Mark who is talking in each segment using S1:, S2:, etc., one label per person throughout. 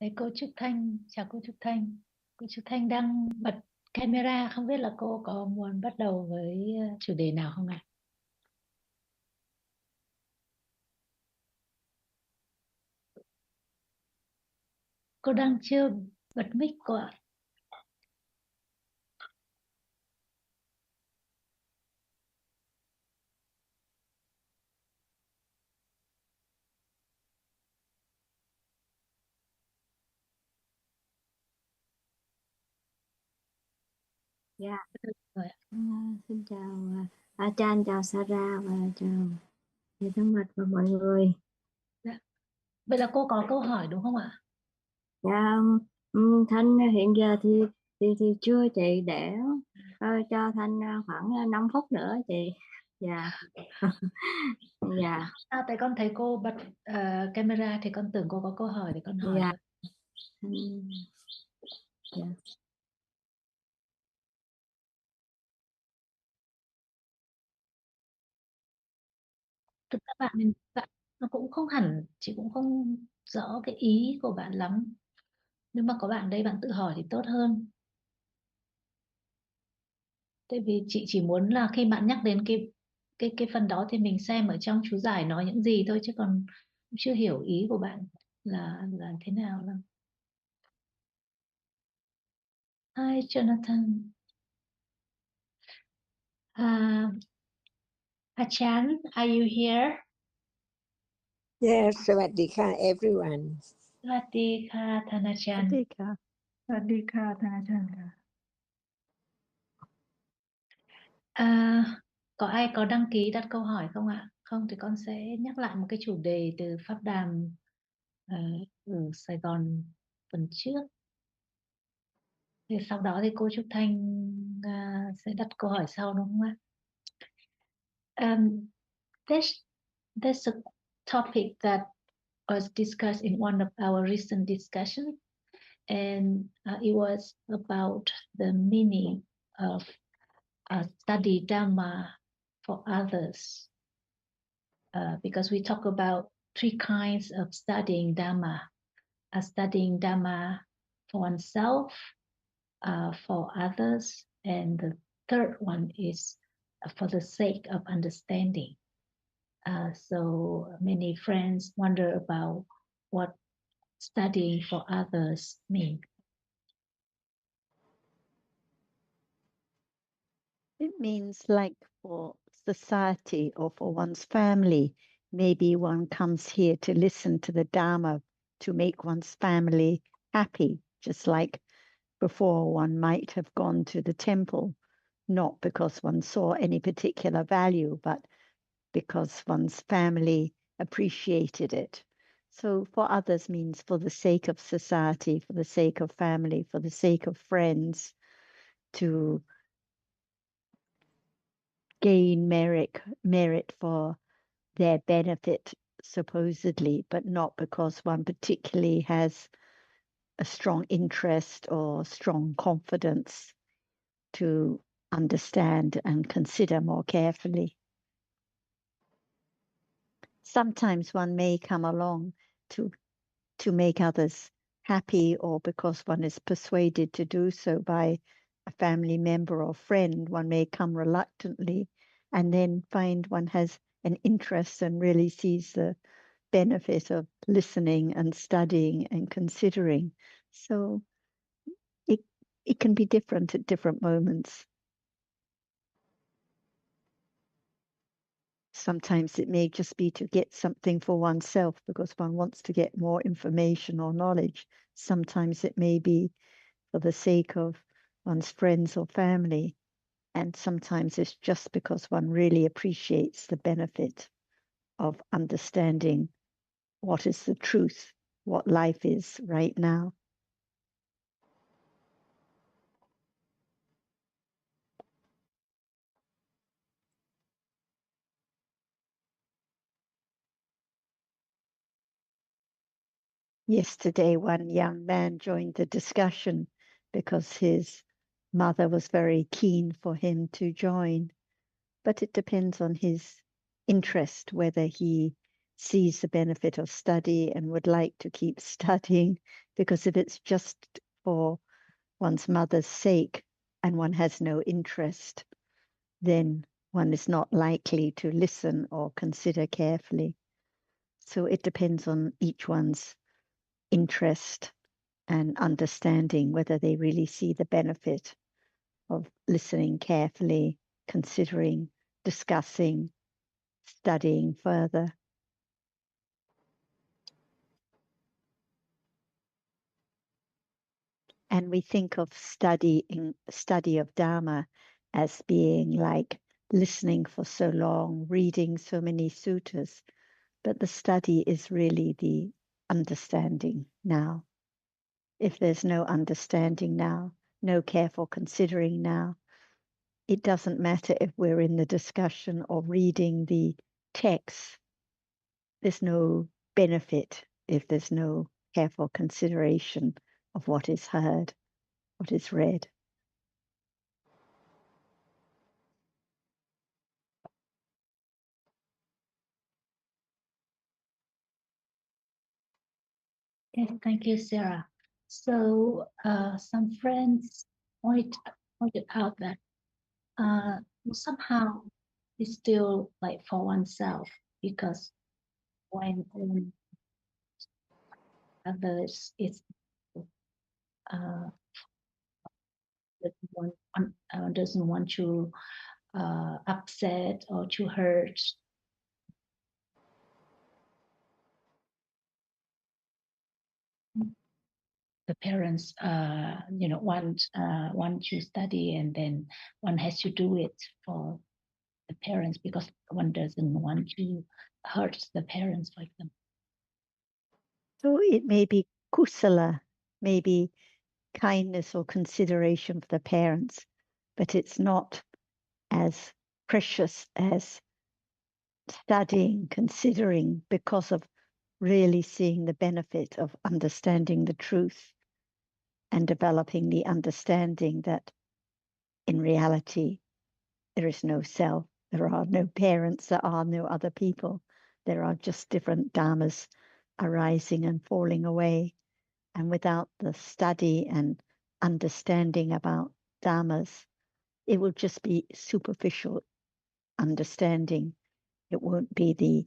S1: Đấy, cô Trúc Thanh, chào cô Trúc Thanh. Cô Trúc Thanh đang bật camera, không biết là cô có muốn bắt đầu với chủ đề nào không ạ? Cô đang chưa bật mic cô ạ.
S2: Dạ,
S1: Rồi ạ.
S2: xin chào Chan, chào Sarah và chào thầy Thanh Mạch và mọi người.
S1: Dạ. Vậy là cô có câu hỏi đúng không ạ?
S2: Dạ, Thanh hiện giờ thì chưa chị, để cho Thanh khoảng 5 phút nữa chị. Dạ, dạ,
S1: Tại con thấy cô bật camera thì con tưởng cô có câu hỏi để con hỏi
S2: dạ,
S1: thôi.
S2: dạ.
S1: Thực ra bạn nó cũng không hẳn, chị cũng không rõ cái ý của bạn lắm. Nếu mà có bạn đây bạn tự hỏi thì tốt hơn. Tại vì chị chỉ muốn là khi bạn nhắc đến cái phần đó thì mình xem ở trong chú giải nói những gì thôi, chứ còn chưa hiểu ý của bạn là thế nào lắm. Hi Jonathan. Hachan, are you here?
S3: Yes, สวัสดีค่ะ everyone.
S1: สวัสดีค่ะธนชั
S2: สวัน สดีค่ะ
S4: สวัสดีค่ะธนาชันค่ะ
S1: Có ai có đăng ký đặt câu hỏi không ạ? Không thì con sẽ nhắc lại một cái chủ đề từ pháp đàm ở Sài Gòn tuần trước. Thì sau đó thì cô Trúc Thanh sẽ đặt câu hỏi sau đúng không ạ? There's a topic that was discussed in one of our recent discussions, and it was about the meaning of study Dhamma for others. Because we talk about three kinds of studying Dhamma: studying Dhamma for oneself, for others, and the third one is for the sake of understanding. So many friends wonder about what studying for others means.
S5: It means like for society or for one's family. Maybe one comes here to listen to the Dharma to make one's family happy, just like before one might have gone to the temple, not because one saw any particular value, but because one's family appreciated it. So for others means for the sake of society, for the sake of family, for the sake of friends, to gain merit for their benefit, supposedly, but not because one particularly has a strong interest or strong confidence to understand and consider more carefully. Sometimes one may come along to make others happy, or because one is persuaded to do so by a family member or friend, one may come reluctantly and then find one has an interest and really sees the benefit of listening and studying and considering. So it can be different at different moments. Sometimes it may just be to get something for oneself because one wants to get more information or knowledge. Sometimes it may be for the sake of one's friends or family. And sometimes it's just because one really appreciates the benefit of understanding what is the truth, what life is right now. Yesterday, one young man joined the discussion because his mother was very keen for him to join. But it depends on his interest, whether he sees the benefit of study and would like to keep studying, because if it's just for one's mother's sake and one has no interest, then one is not likely to listen or consider carefully. So it depends on each one's interest and understanding whether they really see the benefit of listening carefully, considering, discussing, studying further. And we think of study of Dhamma as being like listening for so long, reading so many suttas, but the study is really the understanding now. If there's no understanding now, no careful considering now, it doesn't matter if we're in the discussion or reading the text. There's no benefit if there's no careful consideration of what is heard, what is read.
S1: Yes, thank you, Sarah. So some friends pointed out that somehow it's still like for oneself, because when others is doesn't want to upset or to hurt. The parents, want to study, and then one has to do it for the parents because one doesn't want to hurt the parents, for example.
S5: So it may be kusala, maybe kindness or consideration for the parents, but it's not as precious as studying, considering, because of really seeing the benefit of understanding the truth and developing the understanding that in reality, there is no self, there are no parents, there are no other people. There are just different dhammas arising and falling away. And without the study and understanding about dhammas, it will just be superficial understanding. It won't be the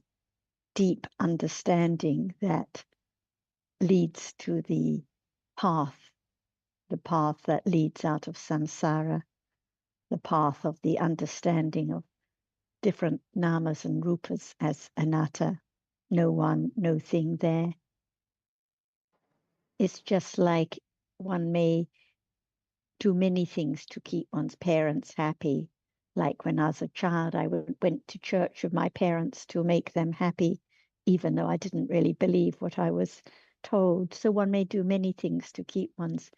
S5: deep understanding that leads to the path that leads out of samsara, the path of the understanding of different namas and rupas as anatta, no one, no thing there. It's just like one may do many things to keep one's parents happy. Like when I was a child, I went to church with my parents to make them happy, even though I didn't really believe what I was told. So one may do many things to keep one's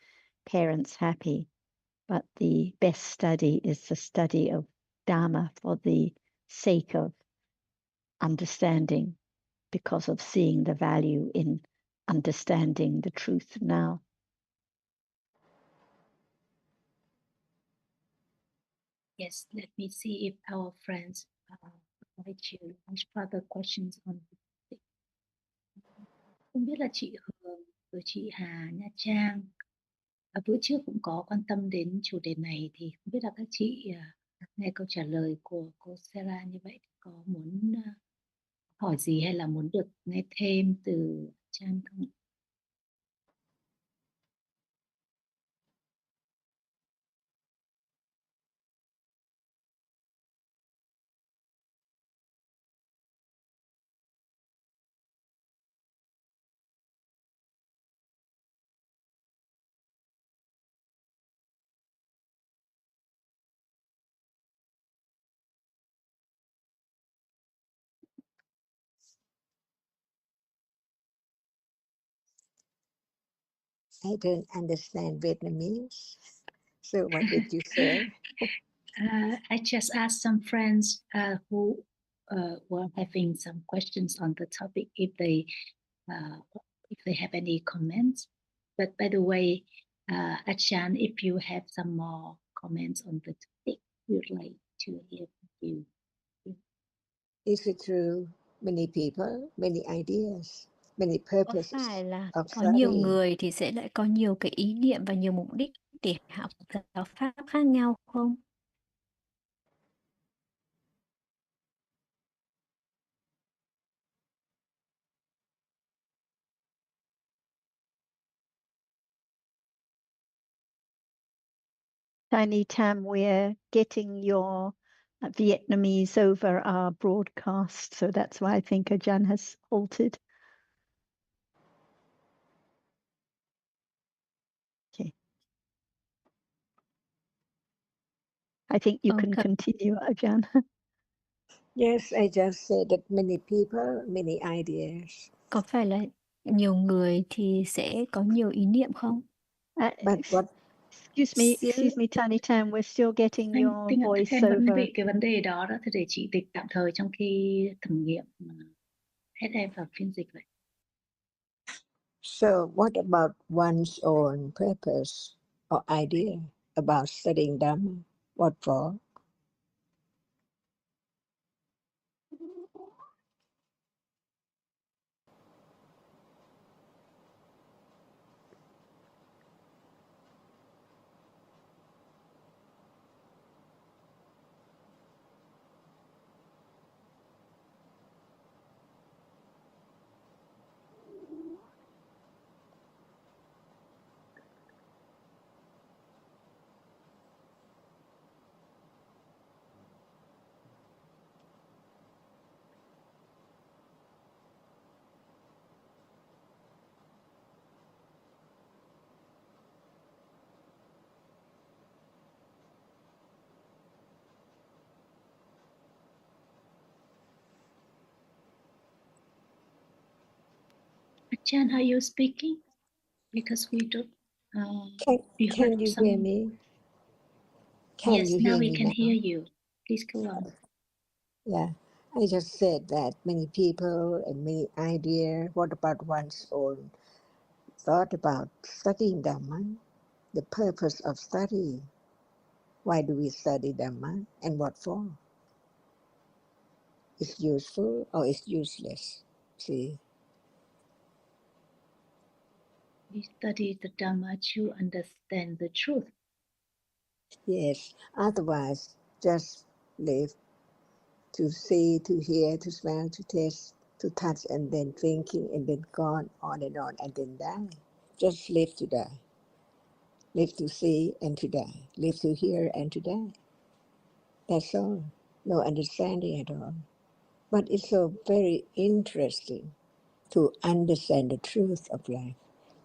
S5: parents happy, but the best study is the study of Dhamma for the sake of understanding, because of seeing the value in understanding the truth now.
S1: Yes, let me see if our friends like to ask further questions on this. Không biết là chị Hường và chị Hà Nha Trang bữa trước cũng có quan tâm đến chủ đề này, thì không biết là các chị nghe câu trả lời của cô Sarah như vậy có muốn hỏi gì hay là muốn được nghe thêm từ Chan không?
S3: I don't understand Vietnamese. So what did you say?
S1: I just asked some friends who were having some questions on the topic if they have any comments. But by the way, Achan, if you have some more comments on the topic, we'd like to hear from you.
S3: Is it true many people, many ideas, many
S2: Có
S3: purposes
S2: phải là
S3: of
S2: có nhiều
S3: studying.
S2: người thì sẽ lại có nhiều cái ý niệm và nhiều mục đích để học giáo pháp khác nhau không?
S5: Tiny Tam, we're getting your Vietnamese over our broadcast, so that's why I think Ajahn has halted. Okay. I think you can continue, Ajahn.
S3: Yes, I just said that many people, many ideas.
S2: Có phải là nhiều người thì sẽ có nhiều ý niệm không?
S3: But what?
S5: Excuse me, Tiny Tam, we're still getting your voice over.
S1: Cái vấn đề đó thì để chị dịch tạm thời trong khi thử nghiệm hết em vào phiên dịch vậy.
S3: So what about one's own purpose or idea about studying Dhamma? What for?
S1: Ajahn, are you speaking? Because we don't.
S3: Can you hear me?
S1: Yes, now we can hear you. Please go on.
S3: Yeah, I just said that many people and many ideas. What about one's own thought about studying Dhamma? The purpose of studying. Why do we study Dhamma and what for? It's useful or it's useless? See?
S1: We study the Dhamma to understand the truth.
S3: Yes, otherwise just live to see, to hear, to smell, to taste, to touch, and then thinking, and then gone on, and then die. Just live to die. Live to see and to die. Live to hear and to die. That's all. No understanding at all. But it's so very interesting to understand the truth of life.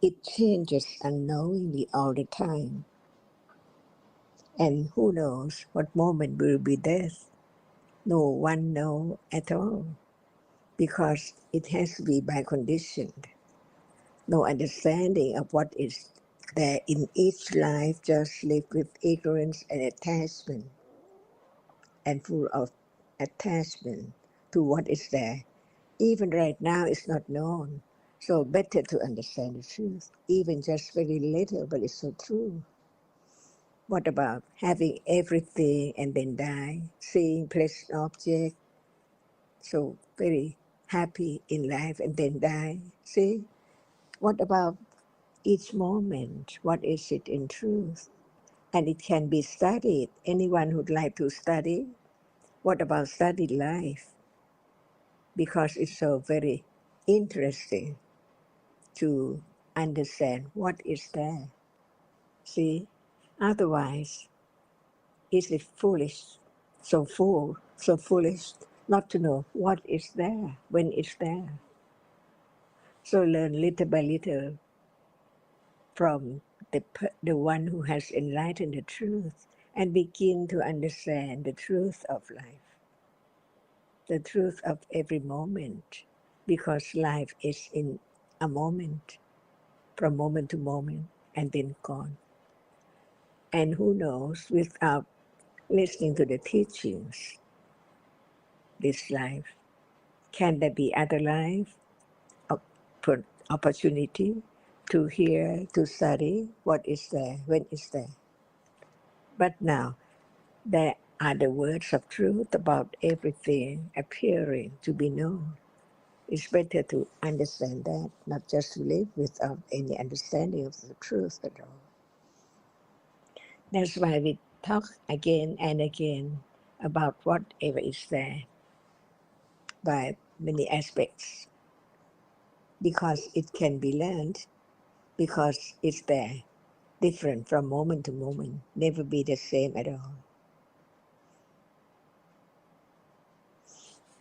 S3: It changes unknowingly all the time. And who knows what moment will be death? No one knows at all, because it has to be by conditioned. No understanding of what is there in each life, just live with ignorance and attachment, and full of attachment to what is there. Even right now it's not known. So better to understand the truth, even just very little, but it's so true. What about having everything and then die, seeing pleasant object, so very happy in life and then die? See? What about each moment? What is it in truth? And it can be studied. Anyone who'd like to study, what about study life? Because it's so very interesting to understand what is there. See? Otherwise, is it foolish, so foolish not to know what is there, when it's there. So learn little by little from the one who has enlightened the truth, and begin to understand the truth of life, the truth of every moment, because life is in a moment, from moment to moment, and then gone. And who knows, without listening to the teachings, this life, can there be other life, opportunity to hear, to study what is there, when is there? But now, there are the words of truth about everything appearing to be known. It's better to understand that, not just to live without any understanding of the truth at all. That's why we talk again and again about whatever is there by many aspects, because it can be learned, because it's there, different from moment to moment, never be the same at all.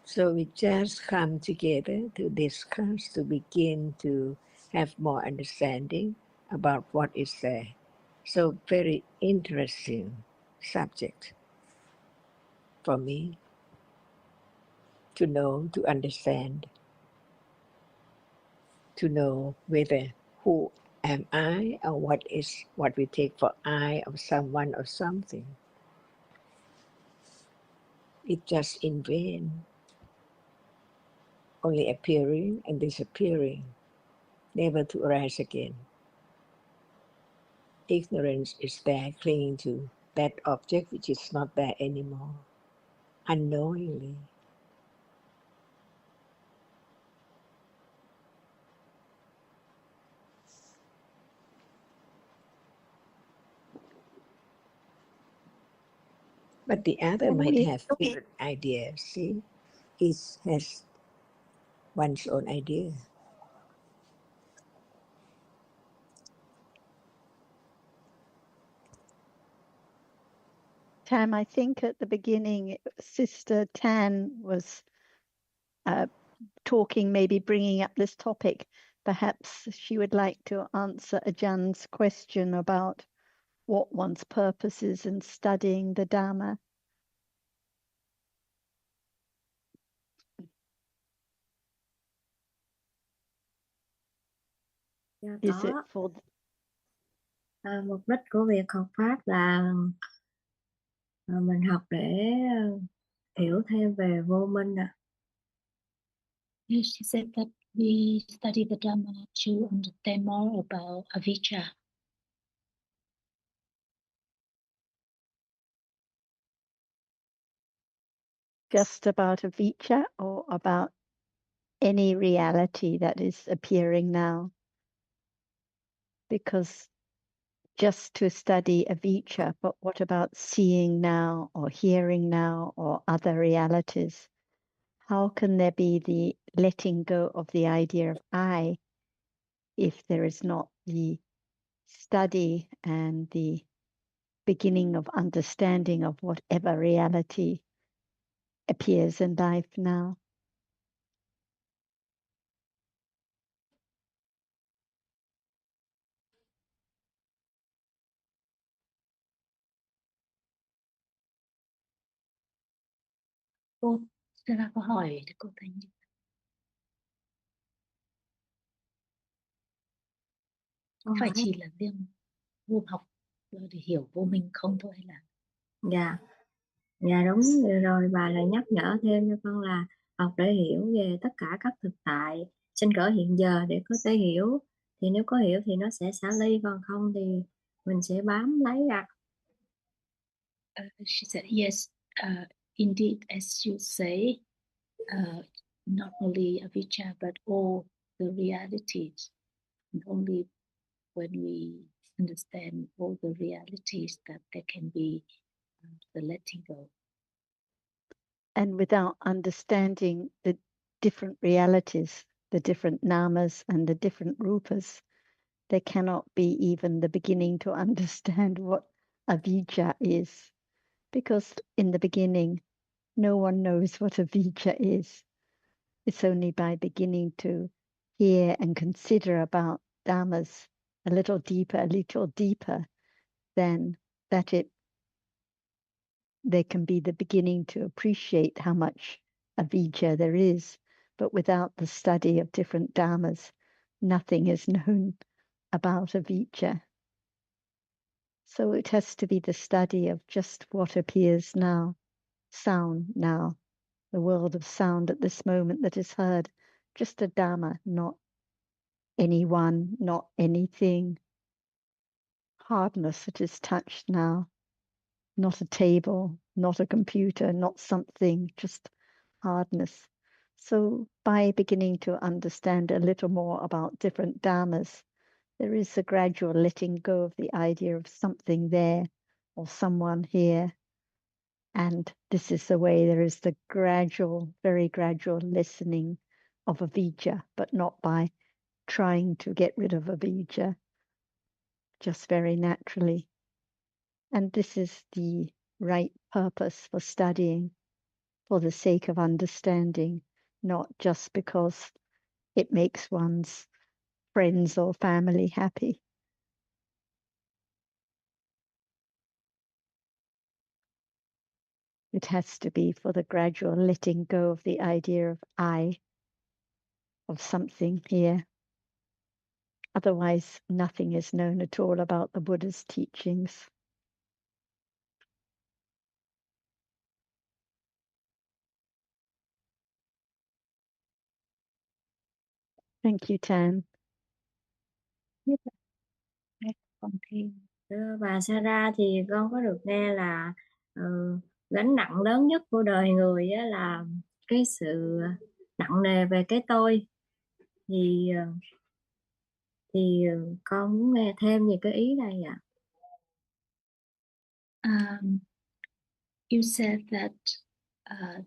S3: So we just come together to discuss, to begin to have more understanding about what is there. So very interesting subject for me to know, to understand, to know whether who am I or what is what we take for I of someone or something. It's just in vain, only appearing and disappearing, never to arise again. Ignorance is there, clinging to that object which is not there anymore, unknowingly. But the other
S5: Can
S3: might
S5: we,
S3: have different ideas, see? Each has one's own idea.
S5: Tam, I think at the beginning, Sister Tan was talking, maybe bringing up this topic. Perhaps she would like to answer Ajan's question about what one's purpose is in studying the Dhamma.
S2: Dạ,
S5: Is it
S2: có.
S5: for
S2: Mục đích của việc học pháp là mình học để hiểu thêm về vô minh ạ.
S1: Yes, she said that we study the Dhamma to understand more about avijja.
S5: just about avijja or about any reality that is appearing now? Because just to study avijja, but what about seeing now or hearing now or other realities? How can there be the letting go of the idea of I if there is not the study and the beginning of understanding of whatever reality appears in life now?
S1: Cô Sarah có hỏi thì cô thấy
S2: Câu
S1: phải
S2: hỏi.
S1: chỉ là riêng vô học để hiểu vô mình không thôi hay là
S2: Dạ, dạ đúng rồi, bà lại nhắc nhở thêm cho con là học để hiểu về tất cả các thực tại sinh khởi hiện giờ để có thể hiểu, thì nếu có hiểu thì nó sẽ xả ly, còn không thì mình sẽ bám lấy ạ.
S1: She said yes, indeed, as you say, not only avijja but all the realities, and only when we understand all the realities that there can be the letting go.
S5: And without understanding the different realities, the different namas and the different rupas, there cannot be even the beginning to understand what avijja is. Because in the beginning, no one knows what avijja is. It's only by beginning to hear and consider about dhammas a little deeper, then that there can be the beginning to appreciate how much avijja there is. But without the study of different dhammas, nothing is known about avijja. So it has to be the study of just what appears now, sound now, the world of sound at this moment that is heard, just a Dhamma, not anyone, not anything. Hardness that is touched now, not a table, not a computer, not something, just hardness. So by beginning to understand a little more about different dhammas, there is a gradual letting go of the idea of something there or someone here. And this is the way there is the gradual, very gradual lessening of avijja, but not by trying to get rid of avijja, just very naturally. And this is the right purpose for studying, for the sake of understanding, not just because it makes one's friends or family happy. It has to be for the gradual letting go of the idea of I, of something here. Otherwise, nothing is known at all about the Buddha's teachings. Thank you, Tan.
S1: Con thêm.
S2: Thưa bà Sarah, thì con có được nghe là gánh nặng lớn nhất của đời người á, là cái sự nặng nề về cái tôi. Thì con muốn nghe thêm về cái ý này ạ.
S1: You said that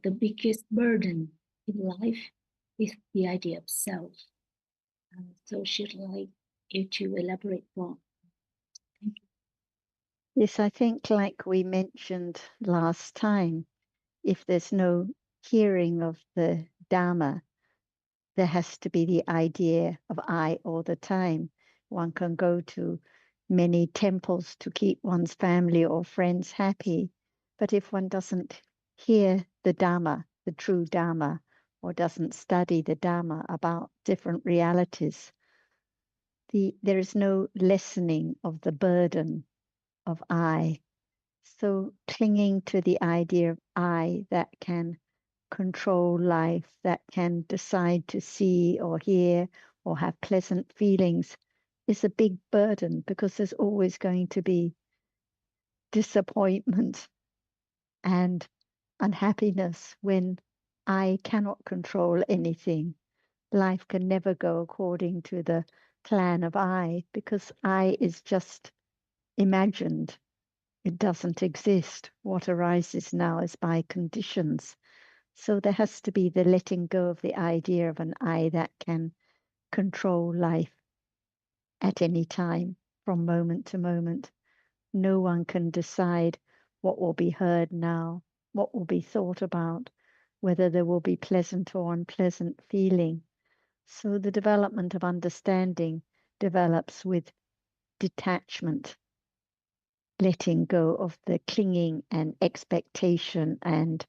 S1: the biggest burden in life is the idea of self. So she'd like you to elaborate more. Thank you.
S5: Yes, I think like we mentioned last time, if there's no hearing of the Dhamma, there has to be the idea of I all the time. One can go to many temples to keep one's family or friends happy, but if one doesn't hear the Dhamma, the true Dhamma, or doesn't study the Dhamma about different realities, there is no lessening of the burden of I. So clinging to the idea of I that can control life, that can decide to see or hear or have pleasant feelings is a big burden, because there's always going to be disappointment and unhappiness when I cannot control anything. Life can never go according to the plan of I, because I is just imagined. It doesn't exist. What arises now is by conditions. So there has to be the letting go of the idea of an I that can control life at any time, from moment to moment. No one can decide what will be heard now, what will be thought about, whether there will be pleasant or unpleasant feeling. So the development of understanding develops with detachment, letting go of the clinging and expectation and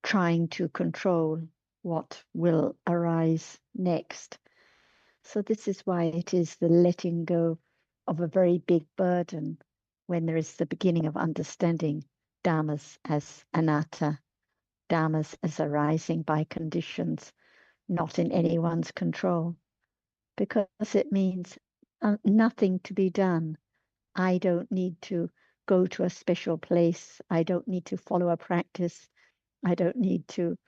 S5: trying to control what will arise next. So this is why it is the letting go of a very big burden when there is the beginning of understanding dhammas as anatta, dhammas as arising by conditions, not in anyone's control, because it means nothing to be done. I don't need to go to a special place. I don't need to follow a practice. I don't need to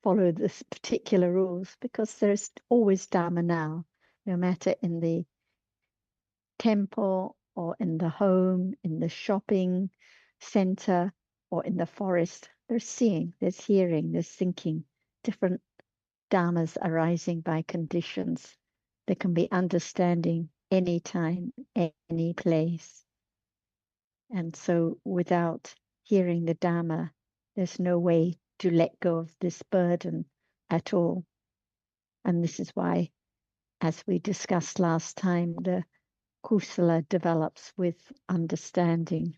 S5: follow this particular rules, because there's always Dhamma now, no matter in the temple or in the home, in the shopping center or in the forest. There's seeing, there's hearing, there's thinking, different dhammas arising by conditions. There can be understanding anytime, any place. And so without hearing the Dhamma, there's no way to let go of this burden at all. And this is why, as we discussed last time, the kusala develops with understanding.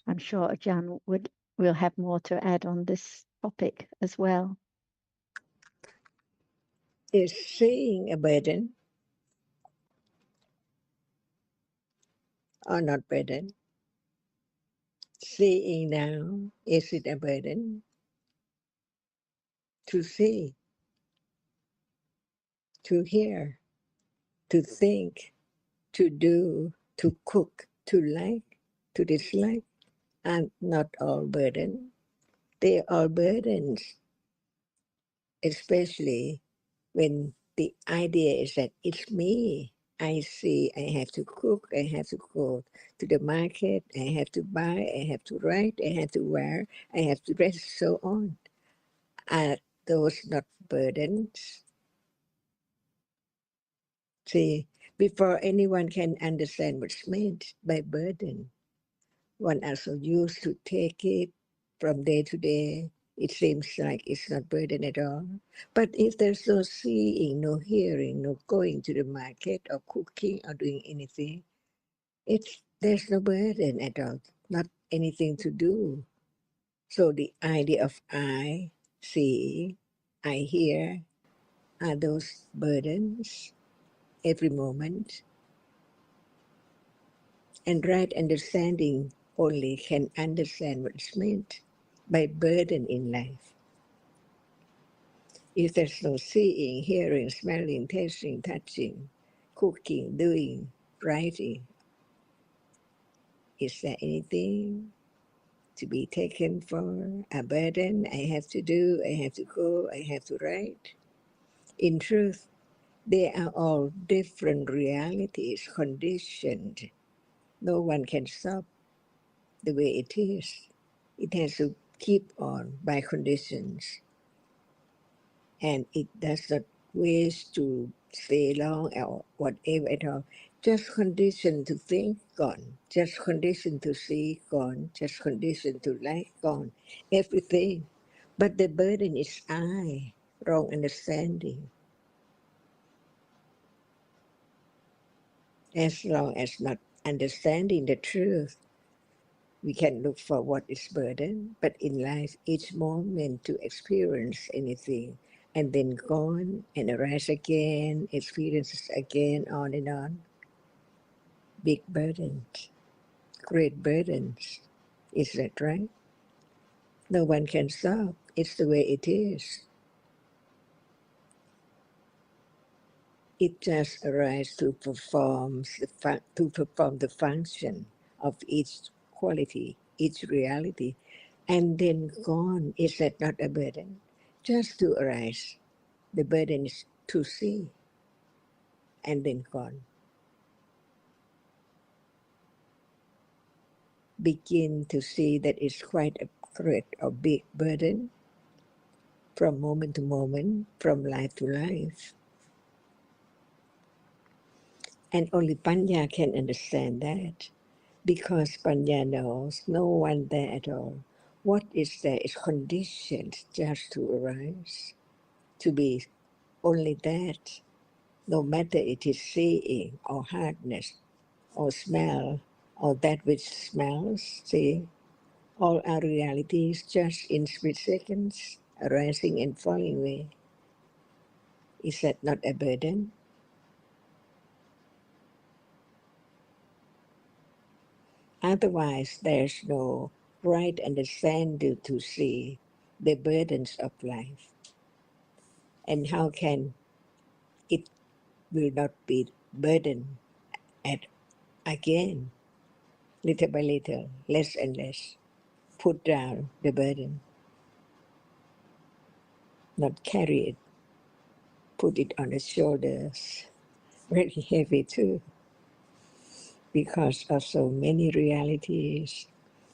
S5: I'm sure Ajahn will have more to add on this topic as well.
S3: Is seeing a burden or not burden? Seeing now, is it a burden? To see, to hear, to think, to do, to cook, to like, to dislike. are not all burden. They are burdens, especially when the idea is that it's me. I see I have to cook, I have to go to the market, I have to buy, I have to write, I have to wear, I have to dress, so on. Are those not burdens? See, before anyone can understand what's meant by burden, one are so used to take it from day to day, it seems like it's not burden at all. But if there's no seeing, no hearing, no going to the market or cooking or doing anything, there's no burden at all, not anything to do. So the idea of I see, I hear, are those burdens every moment? And right understanding only can understand what's meant by burden in life. If there's no seeing, hearing, smelling, tasting, touching, cooking, doing, writing, is there anything to be taken for a burden? I have to do, I have to go, I have to write. In truth, they are all different realities, conditioned. No one can stop the way it is. It has to keep on by conditions, and it does not wish to stay long or whatever at all. Just condition to think, gone. Just condition to see, gone. Just condition to like, gone. Everything. But the burden is I, wrong understanding. As long as not understanding the truth, we can look for what is burden, but in life, each moment to experience anything and then gone and arise again, experiences again, on and on. Big burdens, great burdens. Is that right? No one can stop. It's the way it is. It just arises to perform the function of each quality, each reality, and then gone. Is that not a burden? Just to arise. The burden is to see, and then gone. Begin to see that it's quite a great or big burden from moment to moment, from life to life. And only Panya can understand that, because Panya knows no one there at all. What is there is conditioned just to arise, to be only that, no matter it is seeing or hardness or smell or that which smells, see, all our realities just in split seconds, arising and falling away. Is that not a burden? Otherwise, there's no right understanding to see the burdens of life. And how can it will not be burden at again, little by little, less and less, put down the burden, not carry it, put it on the shoulders, very heavy too, because of so many realities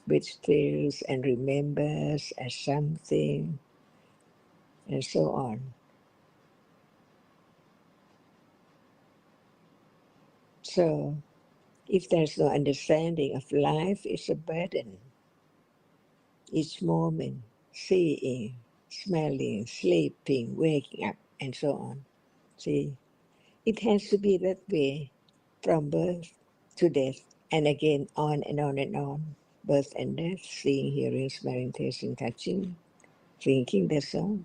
S3: which feels and remembers as something, and so on. So, if there's no understanding of life, it's a burden. Each moment, seeing, smelling, sleeping, waking up, and so on. See, it has to be that way from birth to death, and again on and on and on. Birth and death, seeing, hearing, smelling, tasting, touching, thinking, that's all.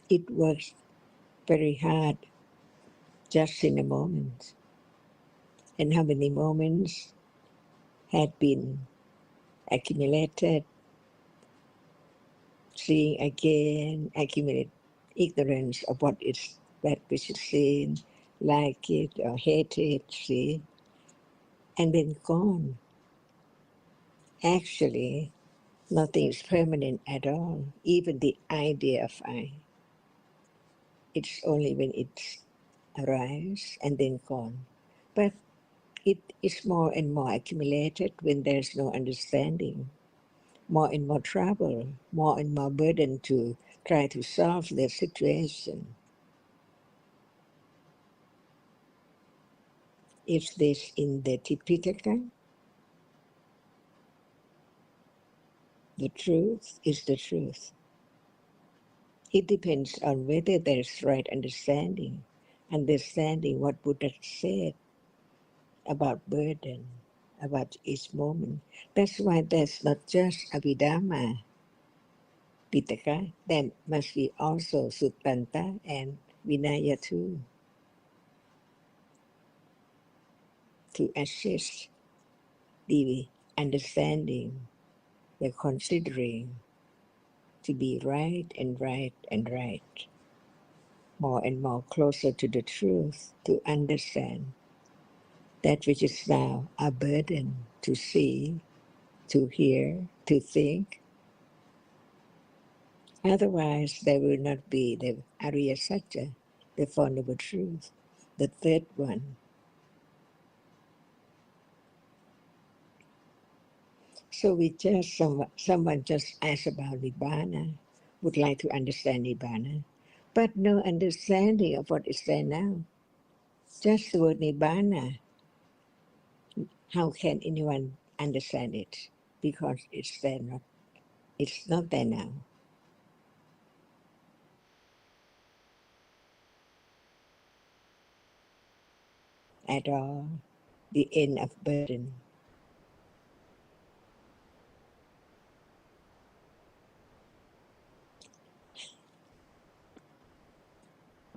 S3: It works very hard just in a moment. And how many moments had been accumulated, seeing again, accumulate ignorance of what is that which is seen, like it or hate it, see, and then gone. Actually, nothing is permanent at all. Even the idea of I. It's only when it arrives and then gone. But it is more and more accumulated when there's no understanding. More and more trouble, more and more burden to try to solve the situation. Is this in the Tipitaka? The truth is the truth. It depends on whether there's right understanding, understanding what Buddha said about burden, about each moment. That's why there's not just Abhidhamma, Pitaka, there must be also Suttanta and Vinaya too, to assist the understanding, the considering to be right and right and right, more and more closer to the truth, to understand that which is now a burden to see, to hear, to think. Otherwise, there will not be the Ariya Satya, the Four Noble Truth, the third one. So we just, someone just asked about Nibbana, would like to understand Nibbana, but no understanding of what is there now. Just the word Nibbana, how can anyone understand it? Because it's there not, it's not there now. At all, the end of burden.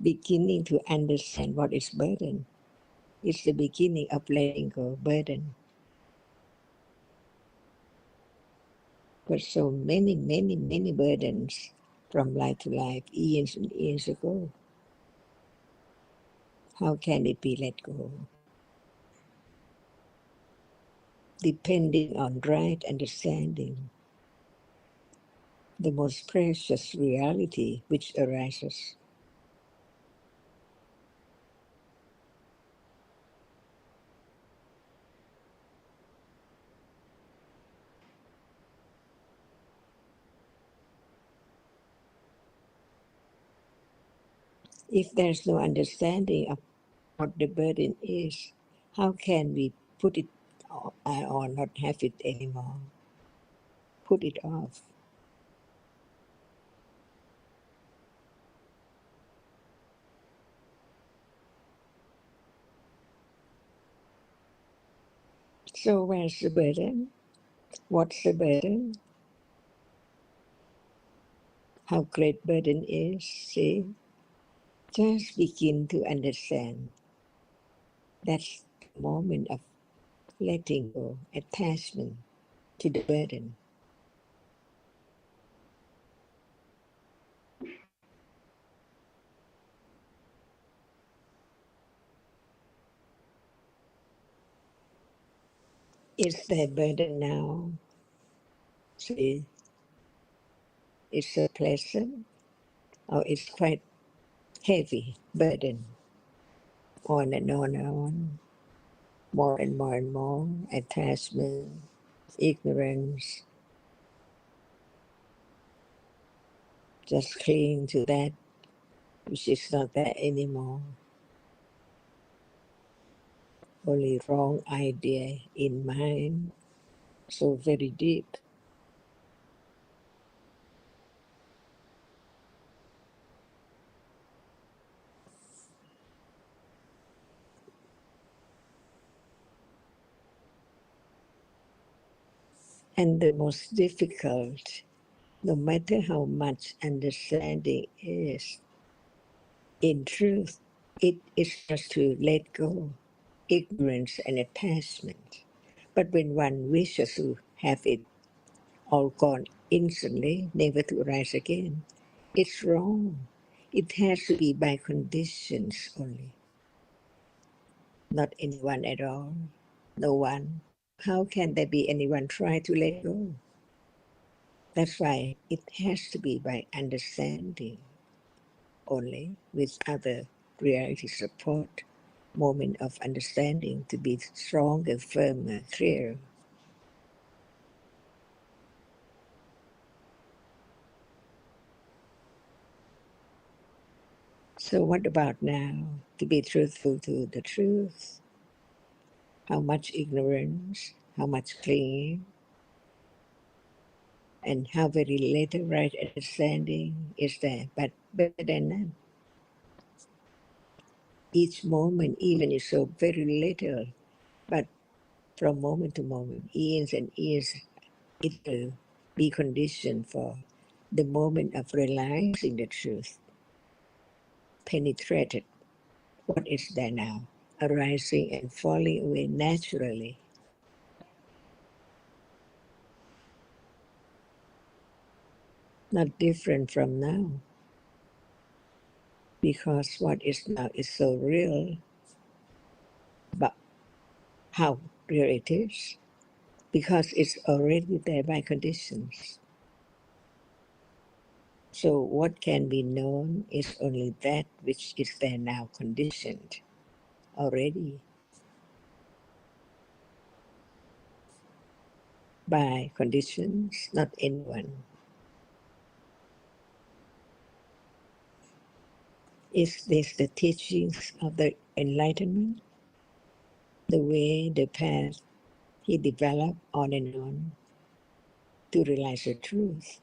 S3: Beginning to understand what is burden is the beginning of letting go burden. But so many, many, many burdens from life to life, years and years ago. How can it be let go? Depending on right understanding, the most precious reality which arises. If there's no understanding of what the burden is, how can we put it or not have it anymore? Put it off. So where's the burden? What's the burden? How great burden is, see? Just begin to understand. That's the moment of letting go, attachment to the burden. Is there burden now? See, it's a pleasant or it's quite heavy burden. On and on and on. More and more and more. Attachment, ignorance. Just cling to that which is not there anymore. Only wrong idea in mind. So very deep. And the most difficult, no matter how much understanding is, in truth, it is just to let go ignorance and attachment. But when one wishes to have it all gone instantly, never to arise again, it's wrong. It has to be by conditions only, not anyone at all, no one, how can there be anyone try to let go? That's why it has to be by understanding only, with other reality support, moment of understanding to be stronger, firmer, clearer. So what about now? To be truthful to the truth. How much ignorance, how much clinging, and how very little right understanding is there, but better than none. Each moment, even is so very little, but from moment to moment, years and years, it will be conditioned for the moment of realizing the truth, penetrated what is there now, arising and falling away naturally. Not different from now, because what is now is so real, but how real it is, because it's already there by conditions. So what can be known is only that which is there now, conditioned already by conditions, not anyone. Is this the teachings of the enlightenment? The way, the path he developed on and on to realize the truth.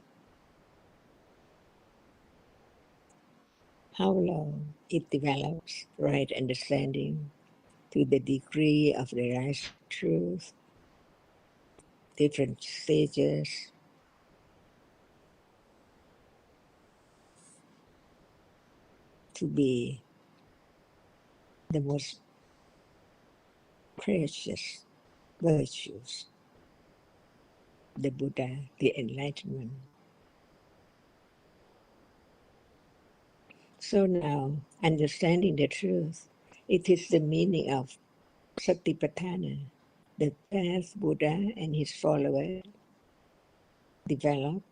S3: How long it develops right understanding to the degree of realized truth, different stages, to be the most precious virtues, the Buddha, the enlightenment. So now, understanding the truth, it is the meaning of Satipatthana, the path Buddha and his followers develop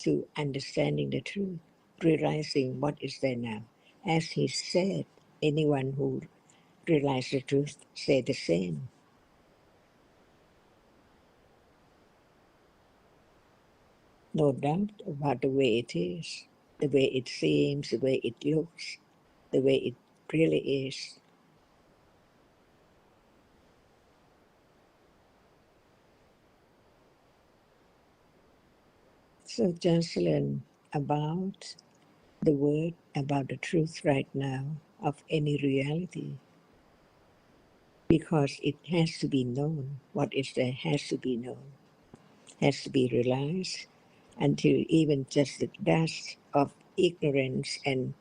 S3: to understanding the truth, realizing what is there now. As he said, anyone who realizes the truth say the same. No doubt about the way it is, the way it seems, the way it looks, the way it really is. So just learn about the word, about the truth right now of any reality, because it has to be known. What is there has to be known, has to be realized, until even just the dust of ignorance and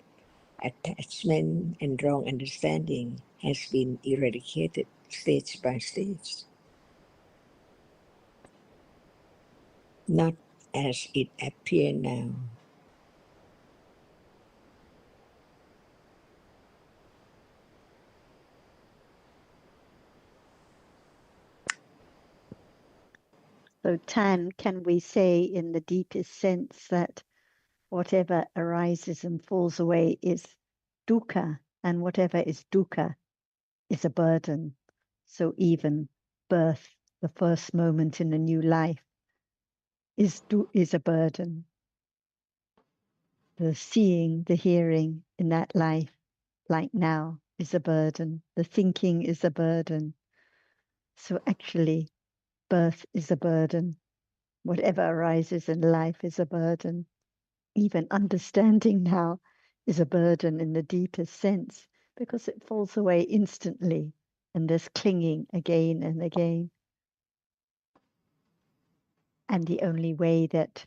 S3: attachment and wrong understanding has been eradicated stage by stage, not as it appears now.
S5: So, Tan, can we say in the deepest sense that whatever arises and falls away is dukkha, and whatever is dukkha is a burden? So even birth, the first moment in a new life, is a burden. The seeing, the hearing in that life, like now, is a burden. The thinking is a burden. So actually, birth is a burden. Whatever arises in life is a burden. Even understanding now is a burden in the deepest sense, because it falls away instantly and there's clinging again and again. And the only way that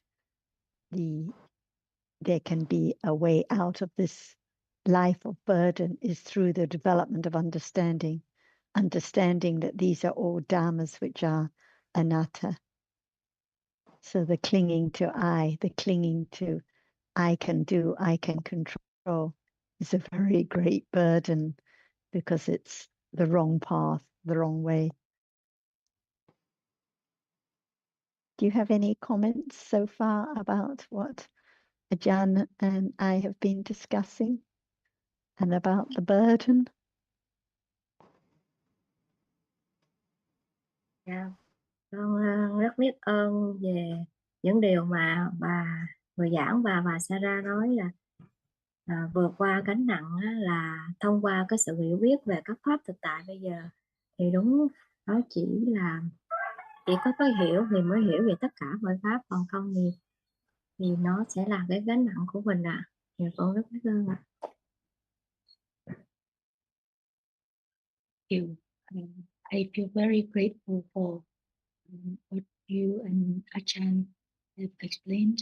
S5: there can be a way out of this life of burden is through the development of understanding that these are all dhammas which are anatta. So the clinging to I, the clinging to I can do, I can control, is a very great burden, because it's the wrong path, the wrong way. Do you have any comments so far about what Ajahn and I have been discussing and about the burden?
S2: Dạ, con rất biết ơn về những điều mà bà người giảng và bà Sarah nói là vượt qua gánh nặng á, là thông qua cái sự hiểu biết về các pháp thực tại bây giờ. Thì đúng, đó chỉ có cái hiểu thì mới hiểu về tất cả mọi pháp, còn không thì nó sẽ là cái gánh nặng của mình ạ. Thì con rất biết ơn ạ.
S1: You. I feel very grateful for what you and Achan have explained.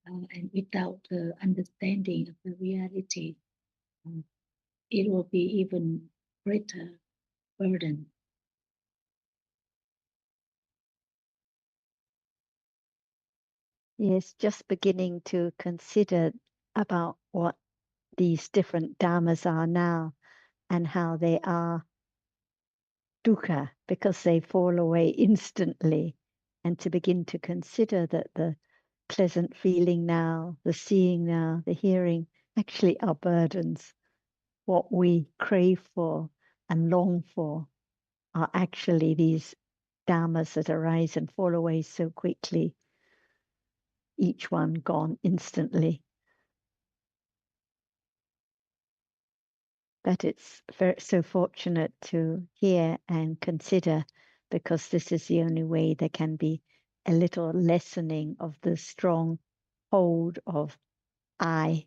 S1: And without the understanding of the reality, it will be even greater burden.
S5: Yes, just beginning to consider about what these different dhammas are now and how they are dukkha because they fall away instantly, and to begin to consider that the pleasant feeling now, the seeing now, the hearing actually are burdens. What we crave for and long for are actually these dhammas that arise and fall away so quickly, each one gone instantly. But it's so fortunate to hear and consider, because this is the only way there can be a little lessening of the strong hold of I,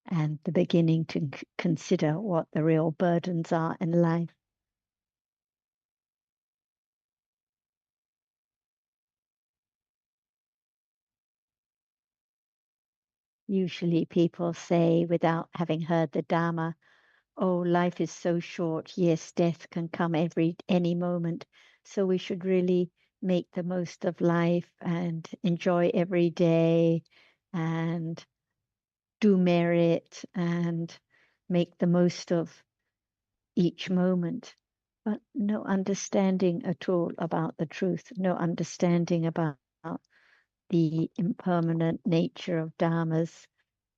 S5: and the beginning to consider what the real burdens are in life. Usually people say, without having heard the Dhamma, oh, life is so short. Yes, death can come any moment. So we should really make the most of life and enjoy every day and do merit and make the most of each moment. But no understanding at all about the truth, no understanding about the impermanent nature of dhammas,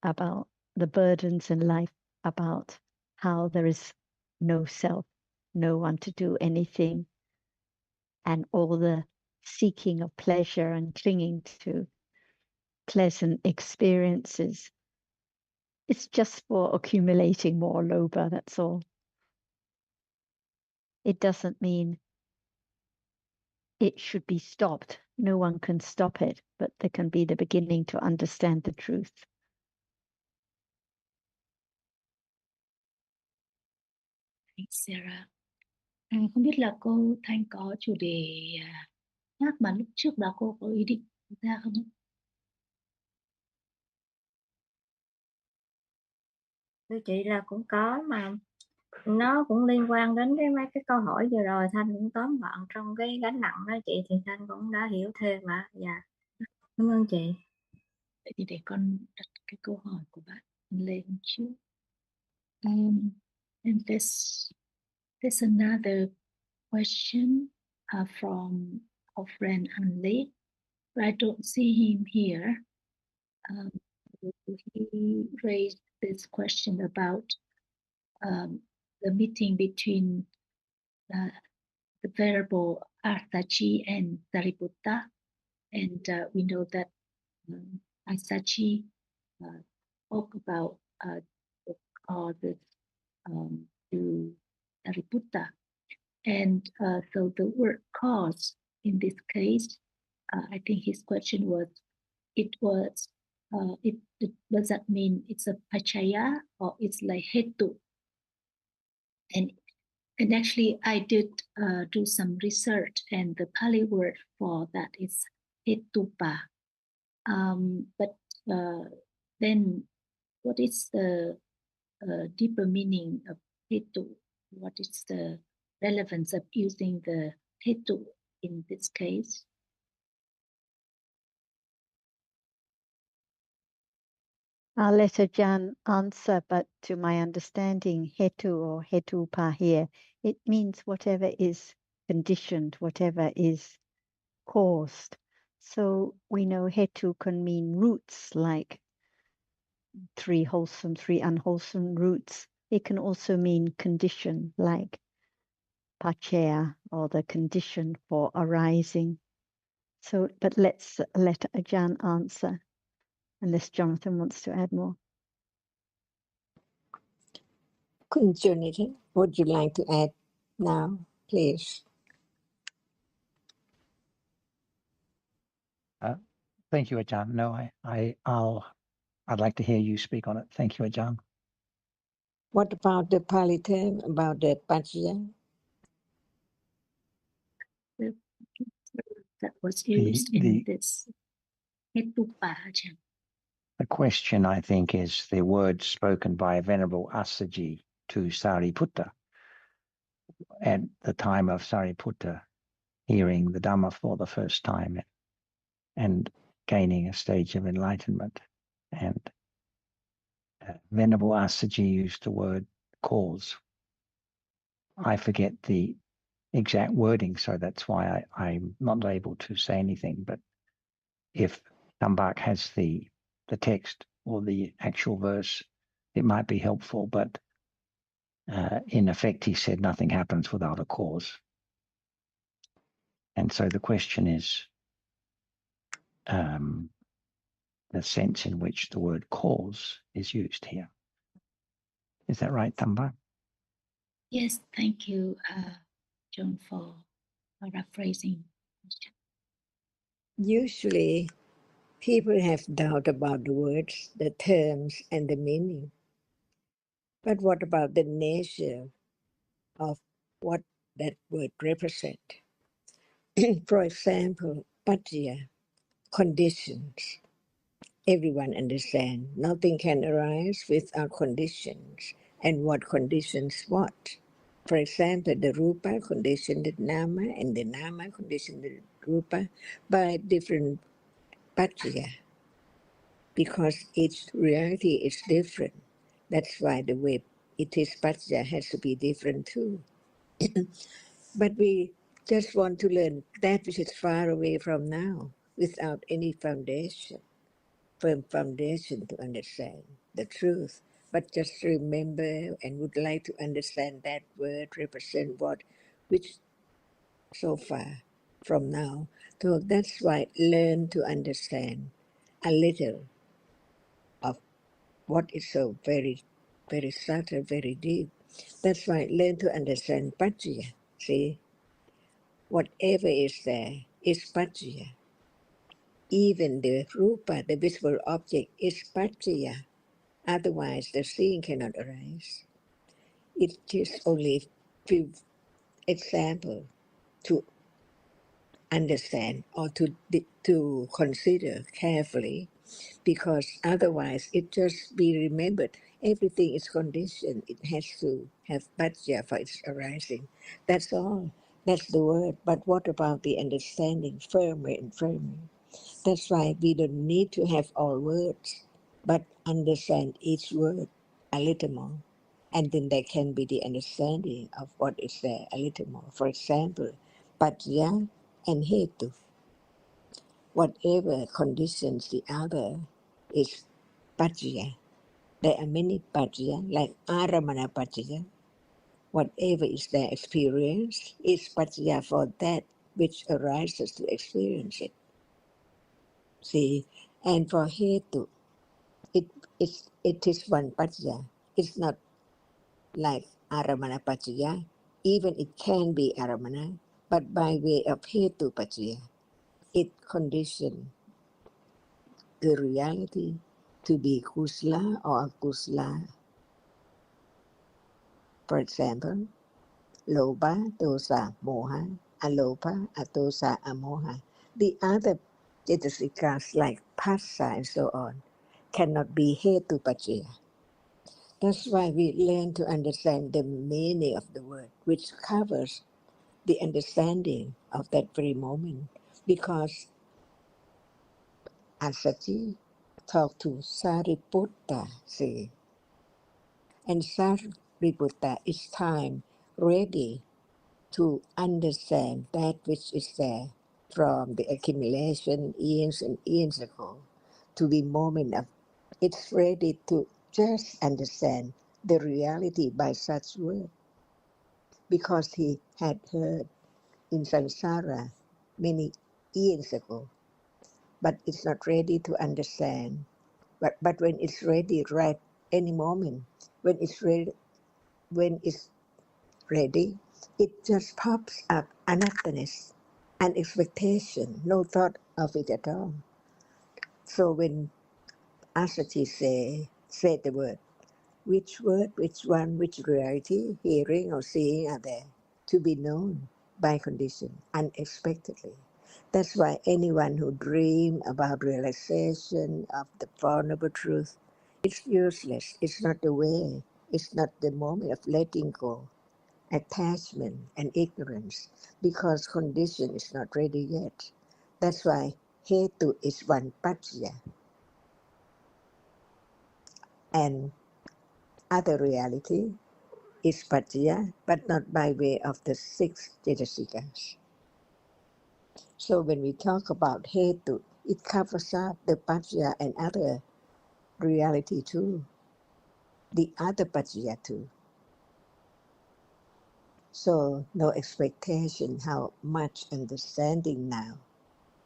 S5: about the burdens in life, about how there is no self, no one to do anything, and all the seeking of pleasure and clinging to pleasant experiences. It's just for accumulating more lobha, that's all. It doesn't mean it should be stopped. No one can stop it, but there can be the beginning to understand the truth.
S1: Thanks, Sarah. Không biết là cô Thanh có chủ đề khác mà lúc trước đó cô có ý định ra không?
S2: Thưa chị là cũng có, mà nó cũng liên quan đến mấy cái câu hỏi vừa rồi Thanh cũng tóm gọn trong cái gánh nặng đó chị, thì Thanh cũng đã hiểu thêm mà. Dạ, cảm ơn chị.
S1: Vậy thì để con đặt cái câu hỏi của bạn lên trước. And there's another question from our friend Hanli. I don't see him here. He raised this question about the meeting between the Venerable Arthachi and Sariputta. And we know that Arthachi spoke about this to Sariputta. And so the word cause in this case, I think his question was, does that mean it's a pachaya or it's like hetu? And actually I did do some research, and the Pali word for that is hetupa. But then what is the deeper meaning of hetu? What is the relevance of using the hetu in this case?
S5: I'll let Ajahn answer, but to my understanding, hetu or hetupa here, it means whatever is conditioned, whatever is caused. So we know hetu can mean roots, like 3 wholesome, 3 unwholesome roots. It can also mean condition, like pachaya, or the condition for arising. So, but let's let Ajahn answer, unless Jonathan wants to add more.
S3: Kun Jonathan, would you like to add now, please?
S6: Thank you, Ajahn. No, I'd like to hear you speak on it. Thank you, Ajahn.
S3: What about the Pali term about the Pachya?
S1: That was used in this hetupa.
S6: The question, I think, is the words spoken by Venerable Assaji to Sariputta at the time of Sariputta hearing the Dhamma for the first time and gaining a stage of enlightenment. And Venerable Assaji used the word cause. I forget the exact wording, so that's why I'm not able to say anything. But if Tambak has the text or the actual verse, it might be helpful. But in effect, he said nothing happens without a cause. And so the question is the sense in which the word cause is used here. Is that right, Tambak?
S1: Yes, thank you, John, for paraphrasing.
S3: Usually, people have doubt about the words, the terms, and the meaning. But what about the nature of what that word represents? For example, Pattaya, conditions. Everyone understands nothing can arise without conditions. And what conditions what? For example, the Rupa conditioned the Nama and the Nama conditioned the Rupa by different Pattaya, because each reality is different. That's why the way it is Pattaya has to be different too. But we just want to learn that which is far away from now without any foundation, firm foundation to understand the truth. But just remember and would like to understand that word represent what, which so far from now. So that's why learn to understand a little of what is so very, very subtle, very deep. That's why learn to understand Paccaya. See, whatever is there is Paccaya. Even the Rupa, the visible object, is Paccaya. Otherwise, the seeing cannot arise. It is only few example to understand or to consider carefully, because otherwise it just be remembered. Everything is conditioned. It has to have paccaya for its arising. That's all. That's the word. But what about the understanding firmer and firmer? That's why we don't need to have all words, but understand each word a little more. And then there can be the understanding of what is there a little more. For example, paccaya and hetu. Whatever conditions the other is paccaya. There are many paccaya, like aramana paccaya. Whatever is their experience is paccaya for that which arises to experience it. See, and for hetu, it is one paccaya. It's not like aramana paccaya. Even it can be aramana, but by way of hetu paccaya, it conditions the reality to be kusala or akusala. For example, loba, dosa, moha, alopa, atosa, amoha. The other cetasikas like phassa and so on cannot be hetu paccaya. That's why we learn to understand the meaning of the word, which covers the understanding of that very moment. Because Assaji talked to Sariputta, see, and Sariputta is time ready to understand that which is there from the accumulation years and years ago to the moment of it's ready to just understand the reality by such word, because he had heard in samsara many years ago, but it's not ready to understand. But when it's ready, right any moment, when it's ready, it just pops up unawareness, an expectation, no thought of it at all. So when Asati said the word, which one, which reality, hearing or seeing are there to be known by condition, unexpectedly. That's why anyone who dream about realization of the Four Noble Truth, it's useless. It's not the way. It's not the moment of letting go, attachment and ignorance, because condition is not ready yet. That's why Hetu is one Pachya and other reality is Pachya, but not by way of the six Jetasikas. So when we talk about Hetu, it covers up the Pachya and other reality too, the other Pachya too. So no expectation how much understanding now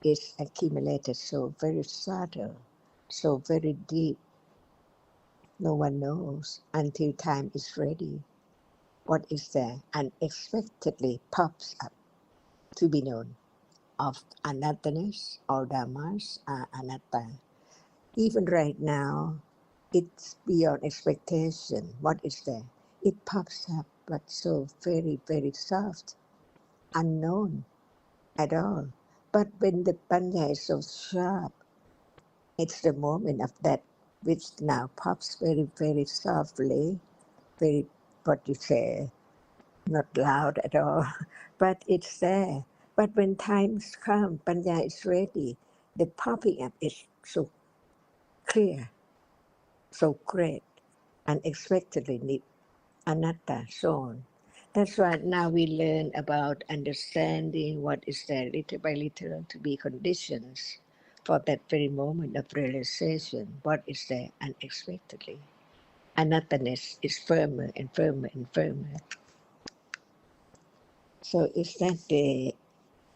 S3: is accumulated so very subtle, so very deep. No one knows until time is ready. What is there unexpectedly pops up to be known of anattanas or dhammas are anatta. Even right now, it's beyond expectation. What is there? It pops up, but so very, very soft, unknown at all. But when the panya is so sharp, it's the moment of that which now pops very, very softly, very, what you say, not loud at all, but it's there. But when times come, panya is ready. The popping up is so clear, so great, unexpectedly anatta shown. That's why now we learn about understanding what is there little by little to be conditions for that very moment of realization. What is there unexpectedly? Anattanness is firmer and firmer and firmer. So is that the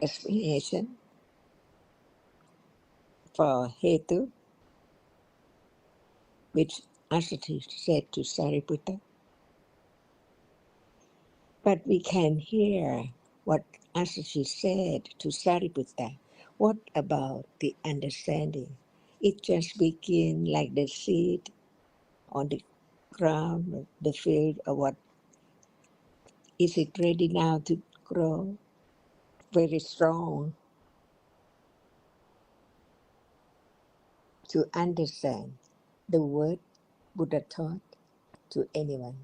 S3: explanation for Hetu, which Asati said to Sariputta? But we can hear what Asati said to Sariputta. What about the understanding? It just begins like the seed on the ground, the field, or what? Is it ready now to grow? Very strong to understand the word Buddha taught to anyone.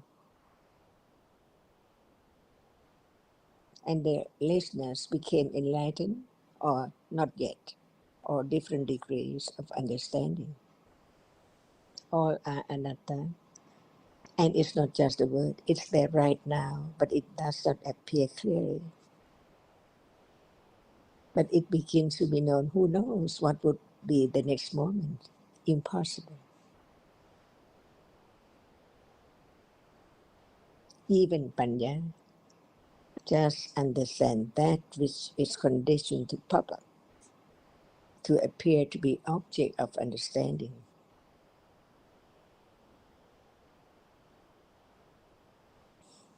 S3: And the listeners became enlightened or not yet, or different degrees of understanding. All are anatta. And it's not just a word, it's there right now, but it does not appear clearly. But it begins to be known. Who knows what would be the next moment? Impossible. Even Panya, just understand that which is conditioned to pop up, to appear to be object of understanding.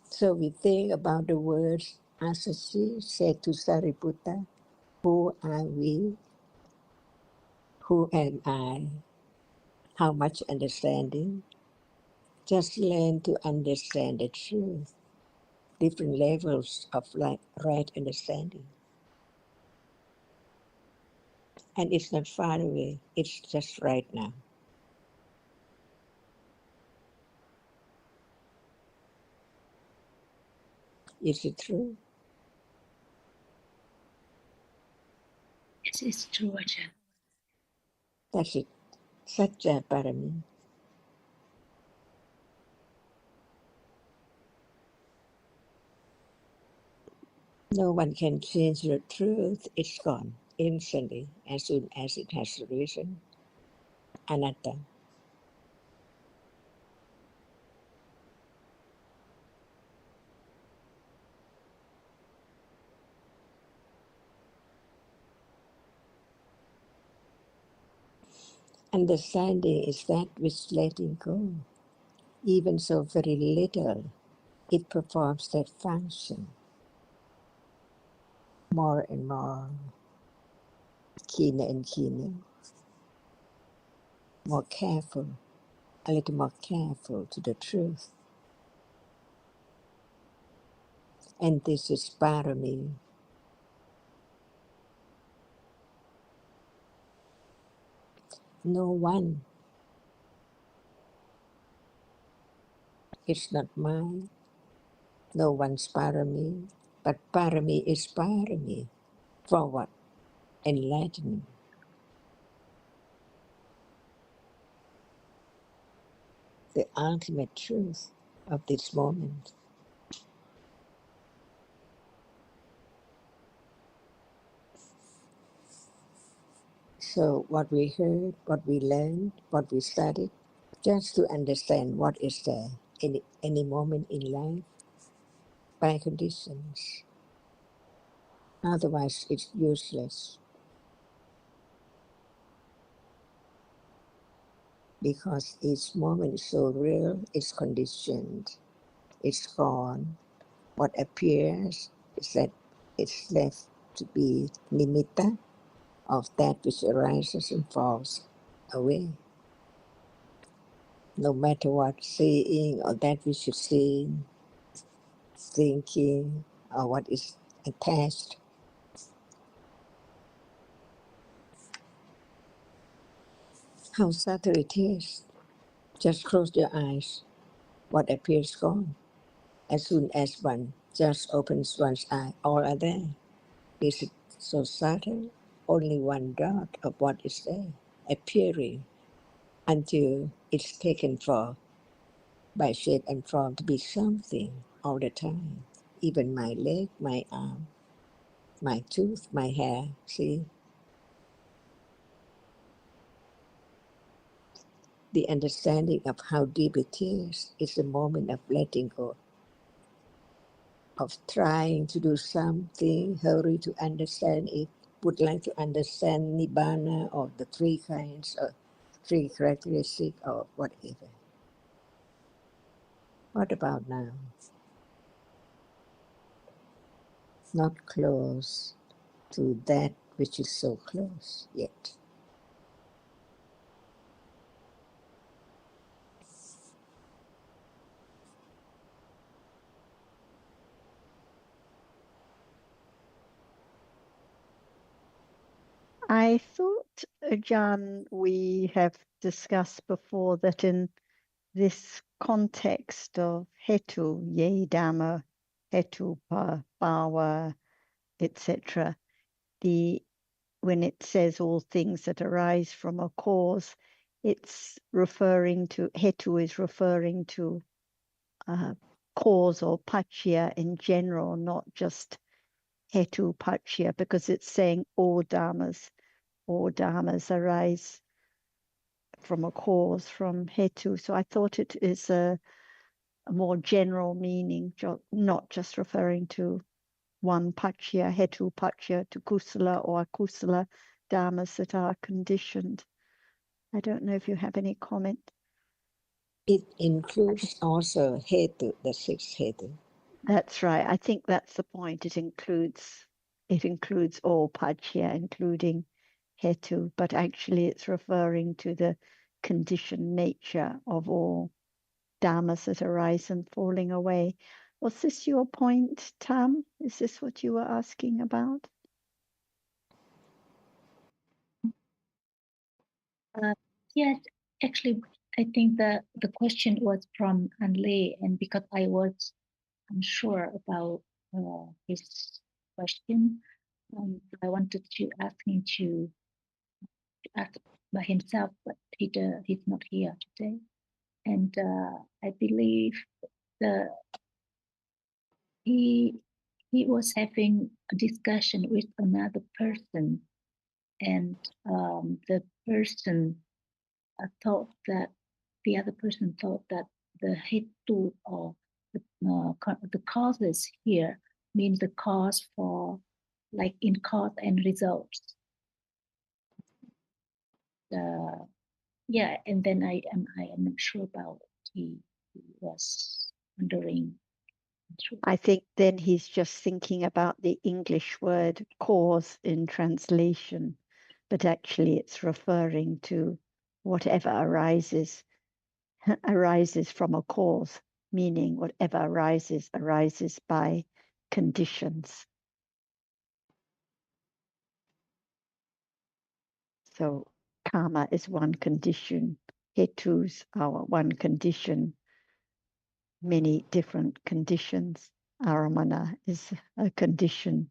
S3: So we think about the words Asasi said to Sariputta, who are we? Who am I? How much understanding? Just learn to understand the truth, different levels of right understanding. And it's not far away, it's just right now. Is it true?
S1: Yes, it's true, Ajahn.
S3: That's it. Satya Parami. No one can change the truth. It's gone instantly as soon as it has arisen. Anatta. Understanding is that which letting go. Even so very little, it performs that function more and more, keener and keener, more careful, a little more careful to the truth. And this is parami. No one. It's not mine. No one's parami. But parami is parami. For what? Enlightenment. The ultimate truth of this moment. So what we heard, what we learned, what we studied, just to understand what is there in any moment in life by conditions. Otherwise, it's useless because each moment is so real, it's conditioned, it's gone. What appears is that it's left to be nimitta of that which arises and falls away. No matter what, seeing or that which is seen, thinking, or what is attached. How subtle it is. Just close your eyes. What appears gone. As soon as one just opens one's eye, all are there. Is it so subtle? Only one dot of what is there, appearing, until it's taken for by shape and form to be something all the time. Even my leg, my arm, my tooth, my hair, see? The understanding of how deep it is the moment of letting go, of trying to do something, hurry to understand it, would like to understand Nibbana or the three kinds or three characteristics or whatever. What about now? Not close to that which is so close yet.
S5: I thought, John, we have discussed before that in this context of hetu, ye Dhamma, hetu bawa, etc., when it says all things that arise from a cause, it's referring to, hetu is referring to cause or paccaya in general, not just hetu paccaya, because it's saying all dharmas arise from a cause, from hetu. So I thought it is a more general meaning, not just referring to one paccaya, hetu paccaya, to kusala or akusala dharmas that are conditioned. I don't know if you have any comment.
S3: It includes also hetu, the sixth hetu.
S5: That's right. I think that's the point. It includes all paccaya, including hetu, but actually it's referring to the conditioned nature of all dharmas that arise and falling away. Was this your point, Tam? Is this what you were asking about?
S1: Yes, actually, I think the question was from Anle, and because I was unsure about his question, I wanted to ask him to ask by himself, but he's not here today. And I believe he he was having a discussion with another person, and the person thought that the other person thought that the hetu or the causes here means the cause for, like in cause and results. Yeah, and then I am not sure about he was wondering.
S5: I think then he's just thinking about the English word cause in translation, but actually it's referring to whatever arises from a cause, meaning whatever arises by conditions. So karma is one condition, hetus are one condition, many different conditions. Aramana is a condition,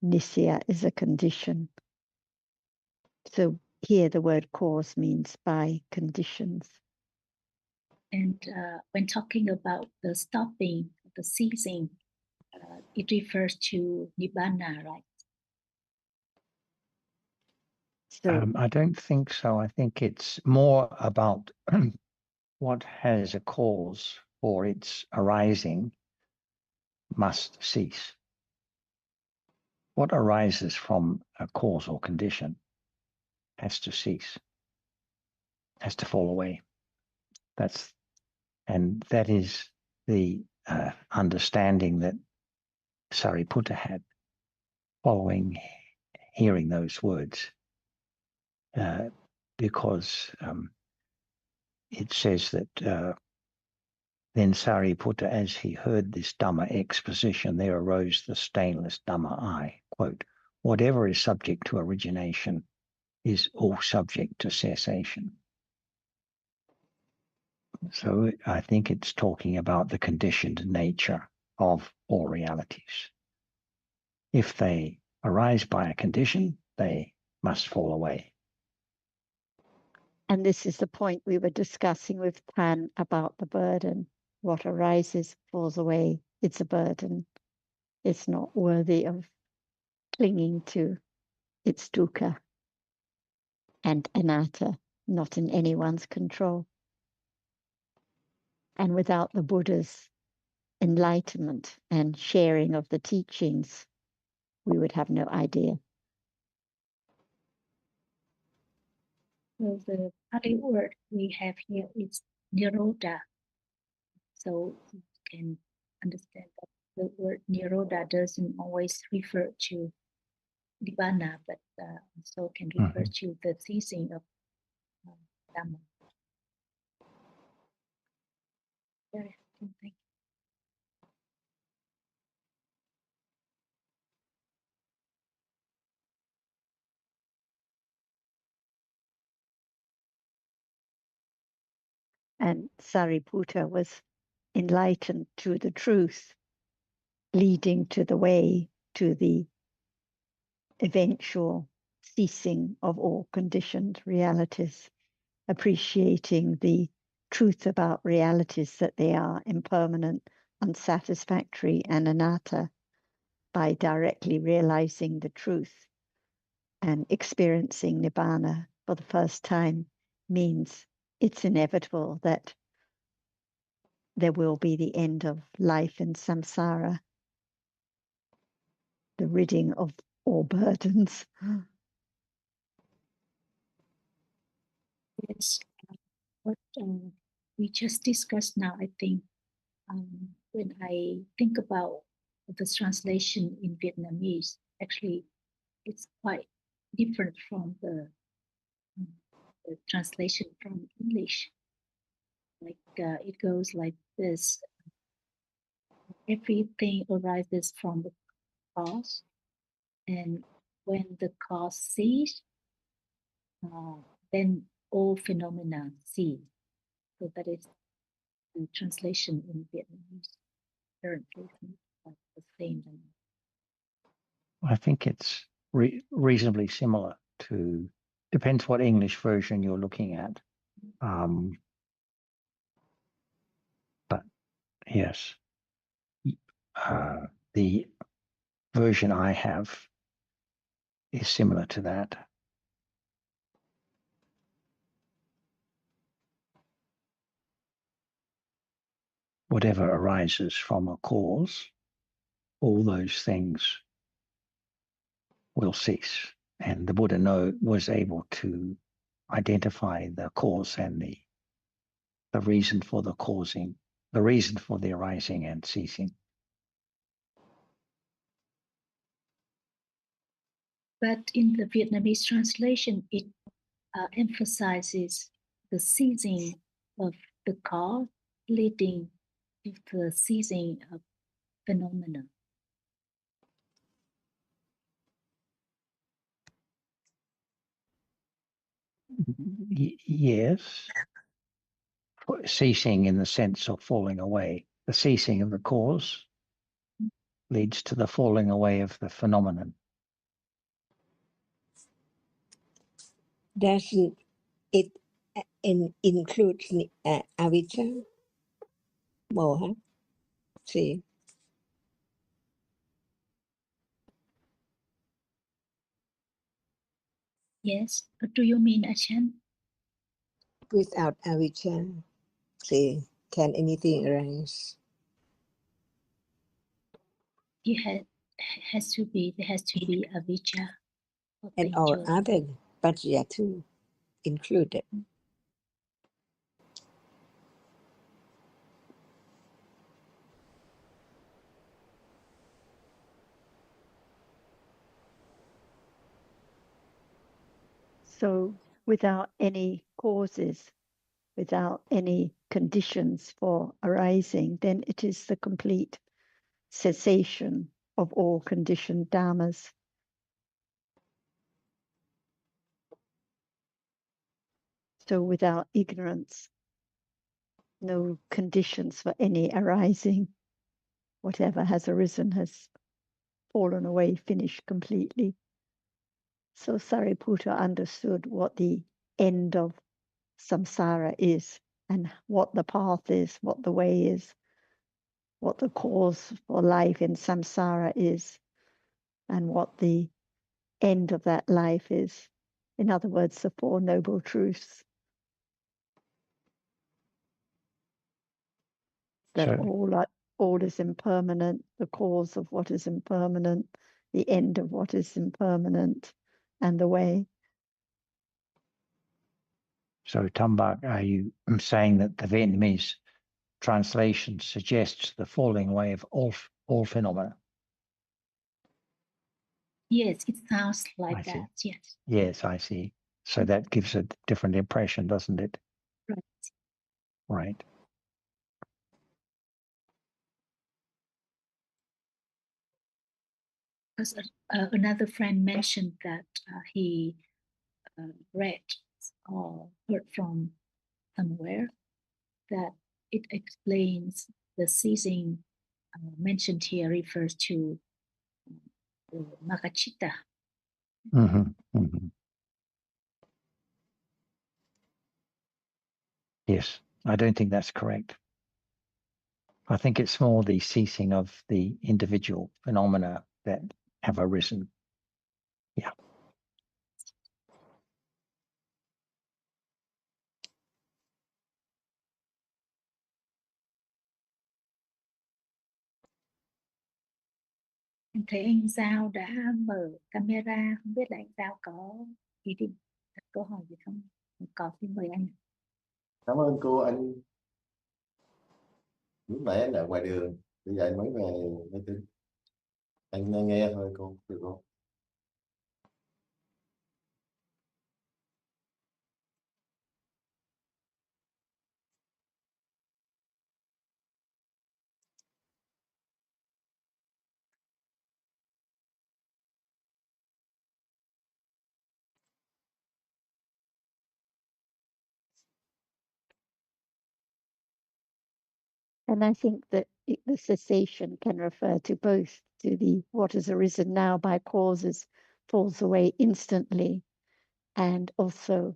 S5: nisya is a condition. So here the word cause means by conditions.
S1: And when talking about the stopping, the ceasing, it refers to nibbana, right?
S5: So
S6: I don't think so. I think it's more about what has a cause for its arising must cease. What arises from a cause or condition has to cease, has to fall away. That is the understanding that Sariputta had following hearing those words, because it says that then Sariputta, as he heard this Dhamma exposition, there arose the stainless Dhamma eye. Quote, whatever is subject to origination is all subject to cessation. So I think it's talking about the conditioned nature of all realities. If they arise by a condition, they must fall away.
S5: and this is the point we were discussing with Tan about the burden. What arises falls away. It's a burden. It's not worthy of clinging to. It's dukkha and anatta, not in anyone's control. And without the Buddha's enlightenment and sharing of the teachings, we would have no idea.
S1: So the Pali word we have here is nirodha. So you can understand that the word nirodha doesn't always refer to nibbana, but also can refer to the ceasing of Dhamma. Very helpful, thank you.
S5: And Sariputta was enlightened to the truth, leading to the way to the eventual ceasing of all conditioned realities, appreciating the truth about realities that they are impermanent, unsatisfactory, and anatta by directly realizing the truth. And experiencing Nibbana for the first time means it's inevitable that there will be the end of life in samsara, the ridding of all burdens.
S1: Yes, what we just discussed now, I think when I think about the translation in Vietnamese, actually it's quite different from the translation from English. Like it goes like this: everything arises from the cause, and when the cause ceases, then all phenomena cease. So that is the translation in Vietnamese. Currently, like the same.
S6: I think it's reasonably similar to, depends what English version you're looking at. But yes, the version I have is similar to that. Whatever arises from a cause, all those things will cease. And the Buddha was able to identify the cause and the reason for the causing, the reason for the arising and ceasing.
S1: But in the Vietnamese translation, it emphasizes the ceasing of the cause leading to the ceasing of phenomena.
S6: Yes, ceasing in the sense of falling away. The ceasing of the cause leads to the falling away of the phenomenon.
S3: Doesn't it include avijja, moha? See,
S1: Yes, what do you mean, Achan?
S3: without avijja, see, can anything arise?
S1: It has to be, there has to be avijja.
S3: And all other pajya too included.
S5: So without any causes, without any conditions for arising, then it is the complete cessation of all conditioned dhammas. So without ignorance, no conditions for any arising. Whatever has arisen has fallen away, finished completely. So Sariputta understood what the end of samsara is and what the path is, what the way is, what the cause for life in samsara is, and what the end of that life is. In other words, the Four Noble Truths. That all is impermanent, the cause of what is impermanent, the end of what is impermanent, and the way.
S6: So, Tambak, are you saying that the Vietnamese translation suggests the falling away of all phenomena?
S1: Yes, it sounds like
S6: I
S1: that.
S6: see.
S1: Yes.
S6: Yes, I see. So that gives a different impression, doesn't it?
S1: Right.
S6: Right.
S1: Because another friend mentioned that he read or heard from somewhere that it explains the ceasing mentioned here refers to the Magachitta.
S6: Mm-hmm. Mm-hmm. Yes, I don't think that's correct. I think it's more the ceasing of the individual phenomena that have arisen. Yeah.
S1: Em thấy anh Giao đã mở camera, không biết là anh Giao có ý định đặt câu hỏi gì không? Có, xin mời anh.
S7: Cảm ơn cô. Anh lúc nãy anh ở ngoài đường, bây giờ anh mới về máy tính, anh nghe thôi cô, được không?
S5: And I think that the cessation can refer to both, to the what has arisen now by causes falls away instantly, and also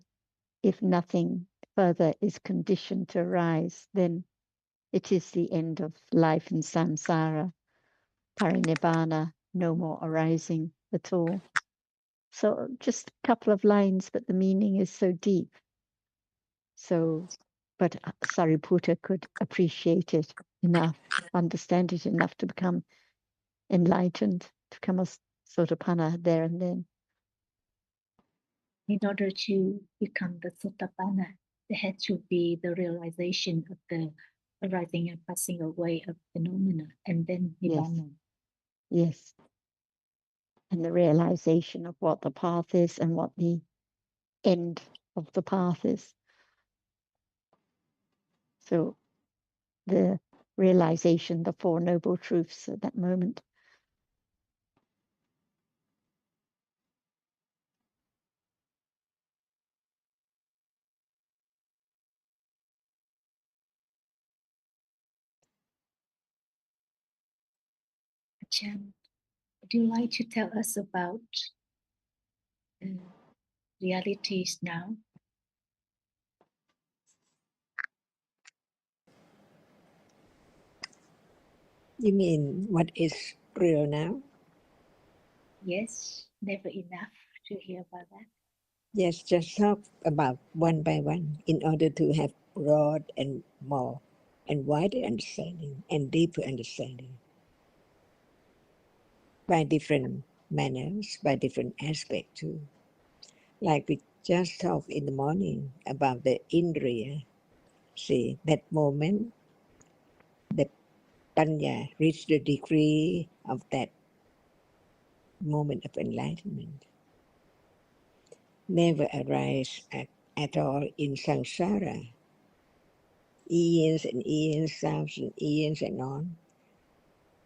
S5: if nothing further is conditioned to arise, then it is the end of life in samsara, parinibbana, no more arising at all. So just a couple of lines, but the meaning is so deep. So, but Sariputta could appreciate it enough, understand it enough to become enlightened, to become a Sotapanna there and then.
S1: In order to become the Sotapanna, there had to be the realization of the arising and passing away of phenomena, and then Nibbana.
S5: Yes. And the realization of what the path is and what the end of the path is. So the realization, the Four Noble Truths at that moment.
S1: Ajahn, would you like to tell us about realities now?
S3: You mean what is real now?
S1: Yes, never enough to hear about that.
S3: Yes, just talk about one by one in order to have broad and more and wider understanding and deeper understanding by different manners, by different aspects too. Like we just talked in the morning about the Indriya. See, that moment, the Panya reached the degree of that moment of enlightenment. Never arise at all in samsara. Eons and eons, thousands eons and on.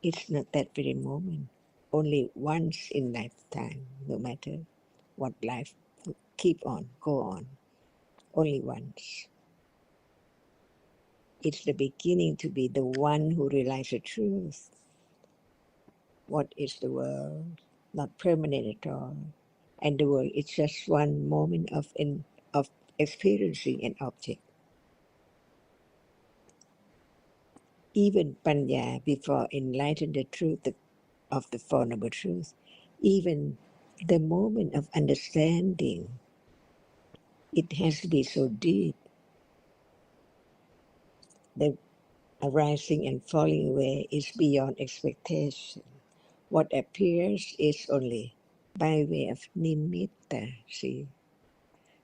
S3: It's not that very moment. Only once in lifetime, no matter what life, keep on, go on. Only once. It's the beginning to be the one who realizes the truth. What is the world? Not permanent at all. And the world is just one moment of experiencing an object. Even Panya, before enlighten the truth of the Four Noble Truths, even the moment of understanding, it has to be so deep. The arising and falling away is beyond expectation. What appears is only by way of nimitta, see.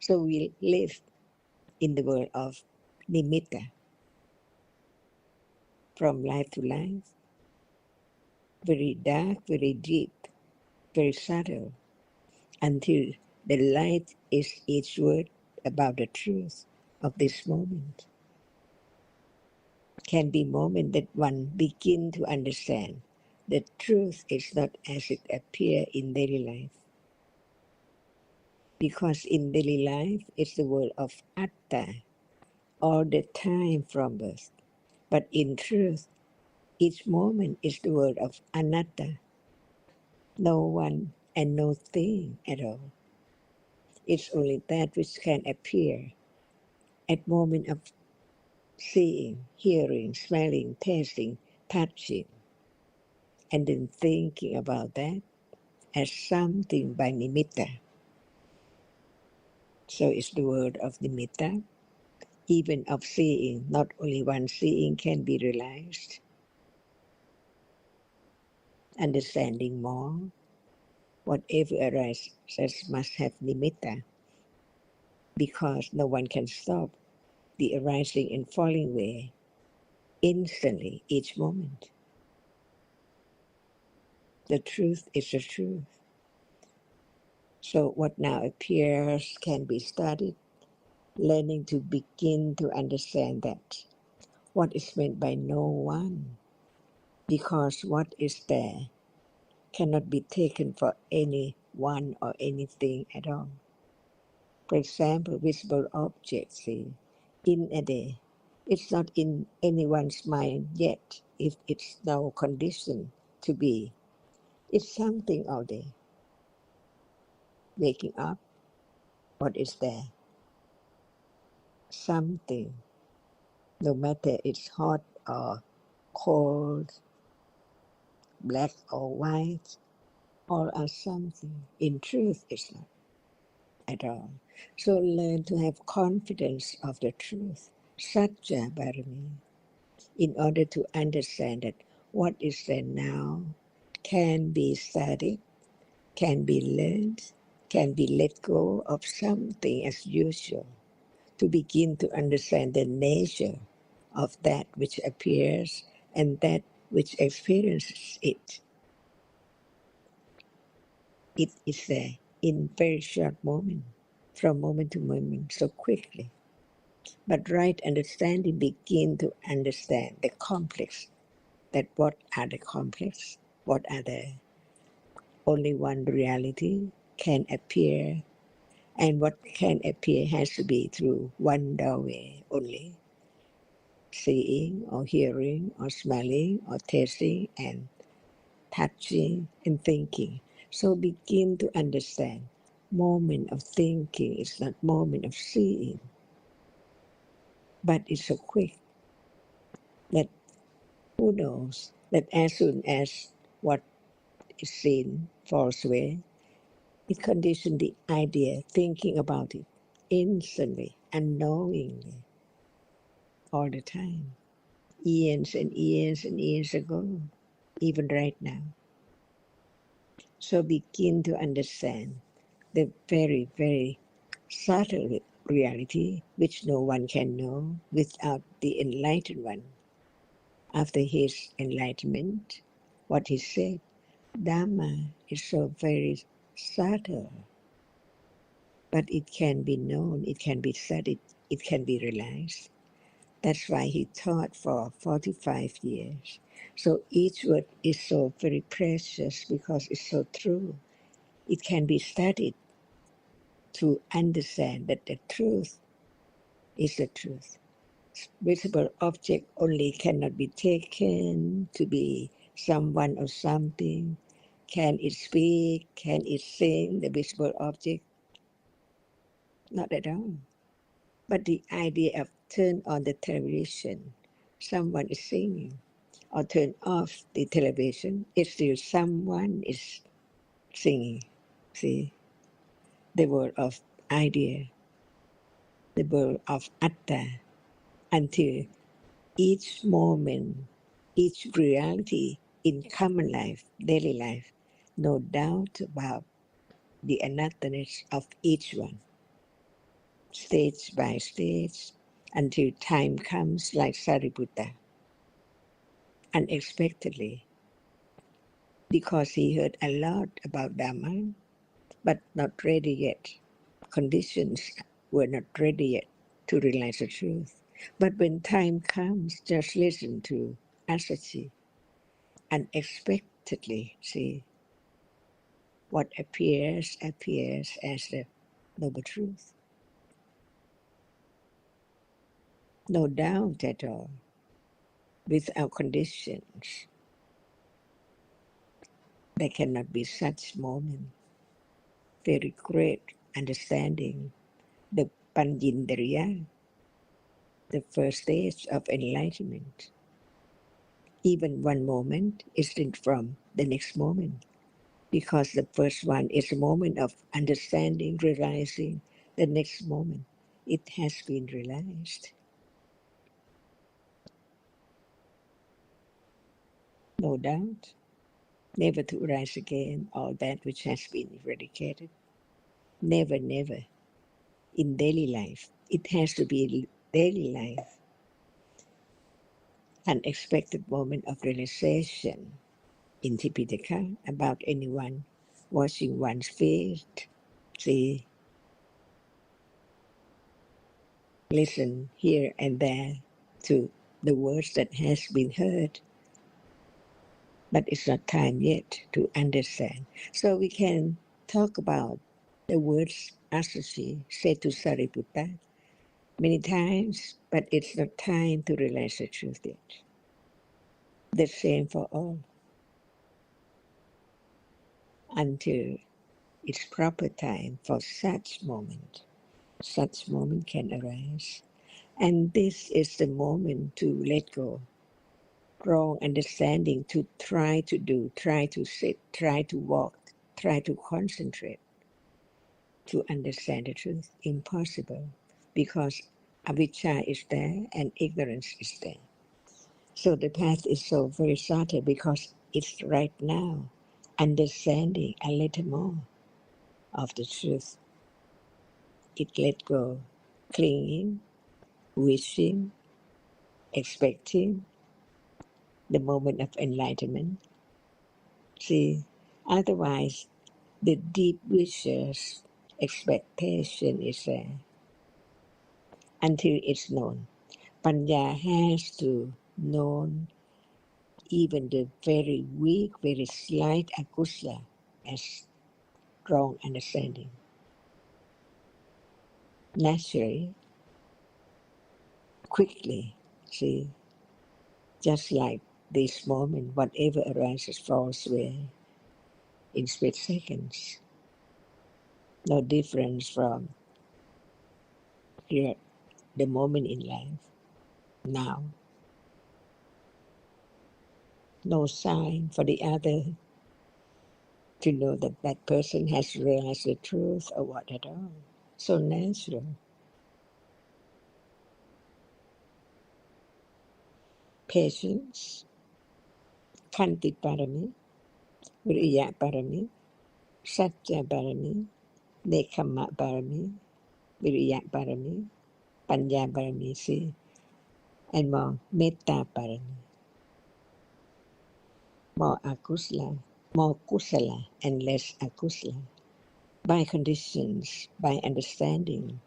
S3: So we live in the world of nimitta, from life to life, very dark, very deep, very subtle, until the light is each word about the truth of this moment. Can be moment that one begin to understand the truth is not as it appear in daily life. Because in daily life it's the world of atta all the time from birth. But in truth, each moment is the world of anatta, no one and no thing at all. It's only that which can appear at moment of seeing, hearing, smelling, tasting, touching, and then thinking about that as something by nimitta. So it's the word of nimitta, even of seeing. Not only one seeing can be realized. Understanding more, whatever arises must have nimitta, because no one can stop the arising and falling away instantly, each moment. The truth is the truth. So what now appears can be studied, learning to begin to understand that what is meant by no one, because what is there cannot be taken for anyone or anything at all. For example, visible objects, see, in a day, it's not in anyone's mind yet if it's no condition to be. It's something all day. Waking up, what is there? Something, no matter it's hot or cold, black or white, All are something. In truth, it's not at all. So learn to have confidence of the truth, Satya Bharami, in order to understand that what is there now can be studied, can be learned, can be let go of something as usual, to begin to understand the nature of that which appears and that which experiences it. It is there in very short moment, from moment to moment, so quickly. But right understanding begin to understand the complex, that what are the complex, what are the only one reality can appear, and what can appear has to be through one doorway only, seeing or hearing or smelling or tasting and touching and thinking. So begin to understand moment of thinking is not moment of seeing, but it's so quick that who knows that as soon as what is seen falls away, it conditions the idea, thinking about it instantly, unknowingly, all the time, years and years and years ago, even right now. So begin to understand the very, very subtle reality which no one can know without the enlightened one. After his enlightenment, what he said, Dhamma is so very subtle, but it can be known, it can be studied, it can be realized. That's why he taught for 45 years. So each word is so very precious because it's so true. It can be studied to understand that the truth is the truth. Visible object only cannot be taken to be someone or something. Can it speak? Can it sing, the visible object? Not at all. But the idea of turn on the television, someone is singing, or turn off the television, it's still someone is singing. See, the world of idea, the world of atta, until each moment, each reality in common life, daily life, no doubt about the another's of each one, stage by stage, until time comes like Sariputta, unexpectedly, because he heard a lot about Dhamma, but not ready yet. Conditions were not ready yet to realize the truth. But when time comes, just listen to Asachi. Unexpectedly, see, what appears as the noble truth. No doubt at all, without conditions, there cannot be such moment. Very great understanding, the Panjindriya, the first stage of enlightenment. Even one moment is distinct from the next moment, because the first one is a moment of understanding, realizing. The next moment, it has been realized. No doubt, never to rise again, all that which has been eradicated. Never, never. In daily life, it has to be daily life. Unexpected moment of realization in Tipitaka about anyone washing one's feet. See, listen here and there to the words that has been heard, but it's not time yet to understand. So we can talk about the words Asachi said to Sariputta many times, but it's not time to realize the truth yet. The same for all, until it's proper time for such moment. Such moment can arise. And this is the moment to let go. Wrong understanding, to try to do, try to sit, try to walk, try to concentrate to understand the truth. Impossible, because avijja is there and ignorance is there. So the path is so very subtle because it's right now understanding a little more of the truth. It let go clinging, wishing, expecting the moment of enlightenment. See, otherwise the deep wishes, expectation is there until it's known. Panya has to know even the very weak, very slight akusla as strong understanding. Naturally, quickly, see, just like this moment, whatever arises falls away in split seconds. No difference from here, the moment in life, now. No sign for the other to know that that person has realized the truth or what at all. So natural. Patience, Khanti Parami, Viriya Parami, Satya Parami, Nekhamma Parami, Viriya Parami, Panya Parami, see, and more Metta Parami, more Akusala, more Kusala, and less Akusala. By conditions, by understanding,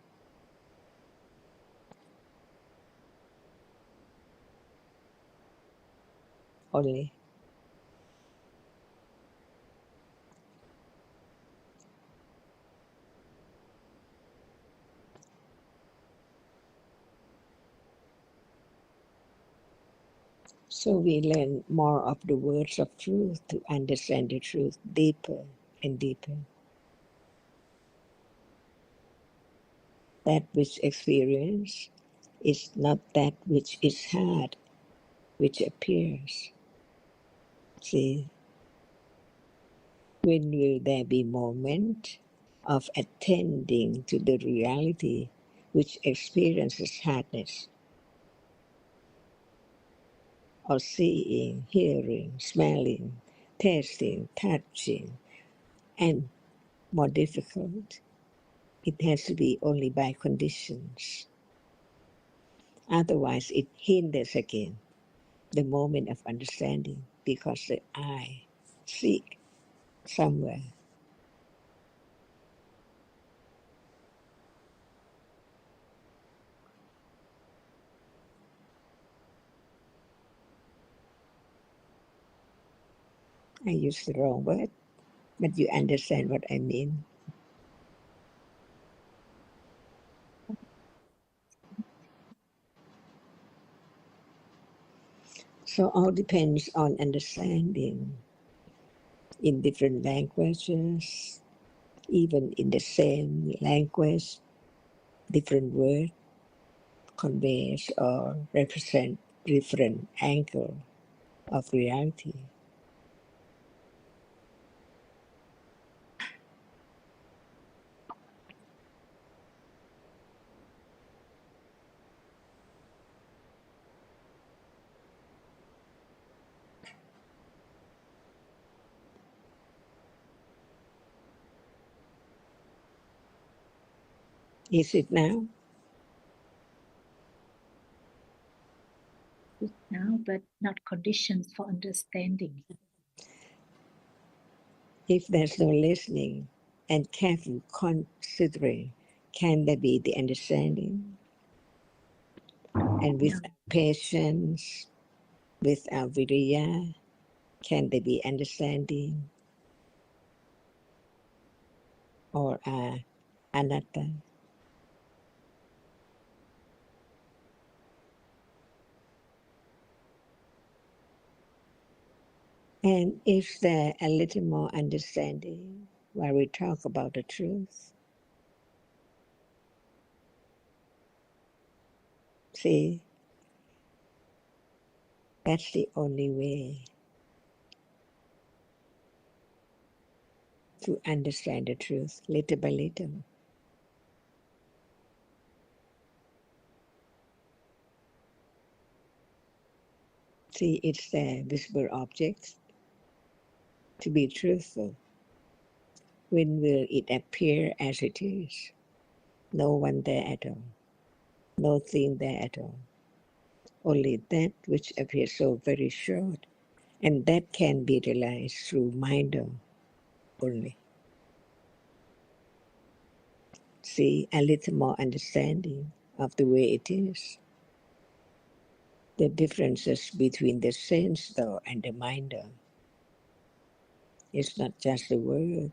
S3: only. So we learn more of the words of truth to understand the truth deeper and deeper. That which experience is not that which is hard, which appears. See, when will there be moment of attending to the reality which experiences hardness, or seeing, hearing, smelling, tasting, touching, and more difficult? It has to be only by conditions. Otherwise, it hinders again the moment of understanding because the I seek somewhere. I use the wrong word, but you understand what I mean. So all depends on understanding in different languages, even in the same language, different word conveys or represent different angle of reality. Is it now?
S1: Now, but not conditions for understanding.
S3: If there's no listening and careful considering, can there be the understanding? And with patience, with our viriya, can there be understanding? Or anatta? And is there a little more understanding while we talk about the truth? See, that's the only way. to understand the truth little by little. See, it's the visible objects to be truthful. When will it appear as it is? No one there at all. No thing there at all. Only that which appears so very short, and that can be realized through mind only. See, a little more understanding of the way it is. The differences between the sense though and the mind though. It's not just the word.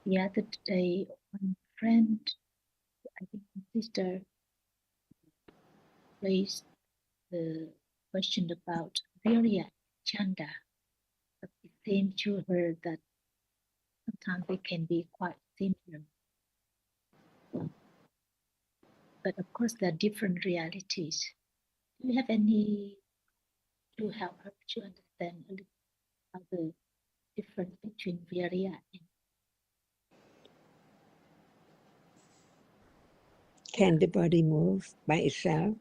S1: The other day, one friend, I think my sister, raised the question about Virya Chanda. But it seemed to her that sometimes they can be quite similar. But of course, there are different realities. Do you have any to help her to understand a little how the difference between Virya and
S3: Can the body move by itself?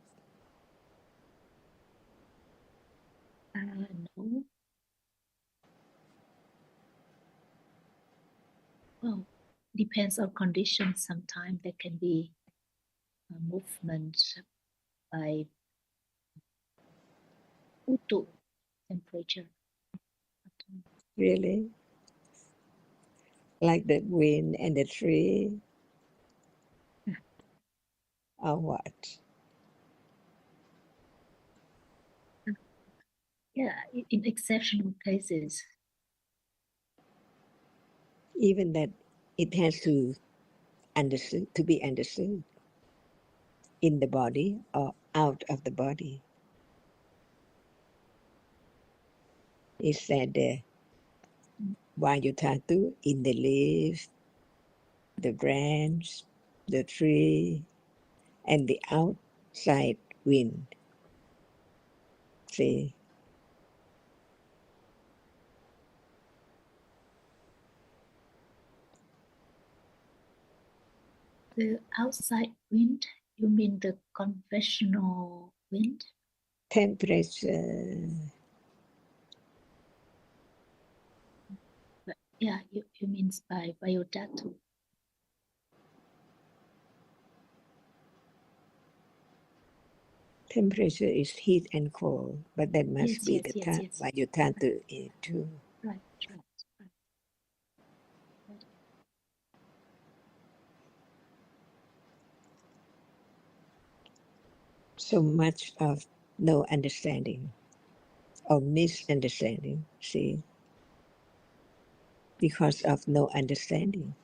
S1: no? Well, depends on conditions. Sometimes there can be a movement by Utu temperature.
S3: Really? Like the wind and the tree? Or what?
S1: Yeah, in exceptional cases.
S3: Even that it has to be understood in the body or out of the body. Is that the Vayutatu in the leaf, the branch, the tree, and the outside wind? See,
S1: The outside wind, you mean the conventional wind?
S3: temperature.
S1: But yeah, you mean by biodata.
S3: Temperature is heat and cold, but that must
S1: Yes,
S3: be
S1: yes,
S3: the
S1: yes, yes.
S3: Vayutatu too.
S1: Right, right.
S3: So much of no understanding or misunderstanding, see, because of no understanding.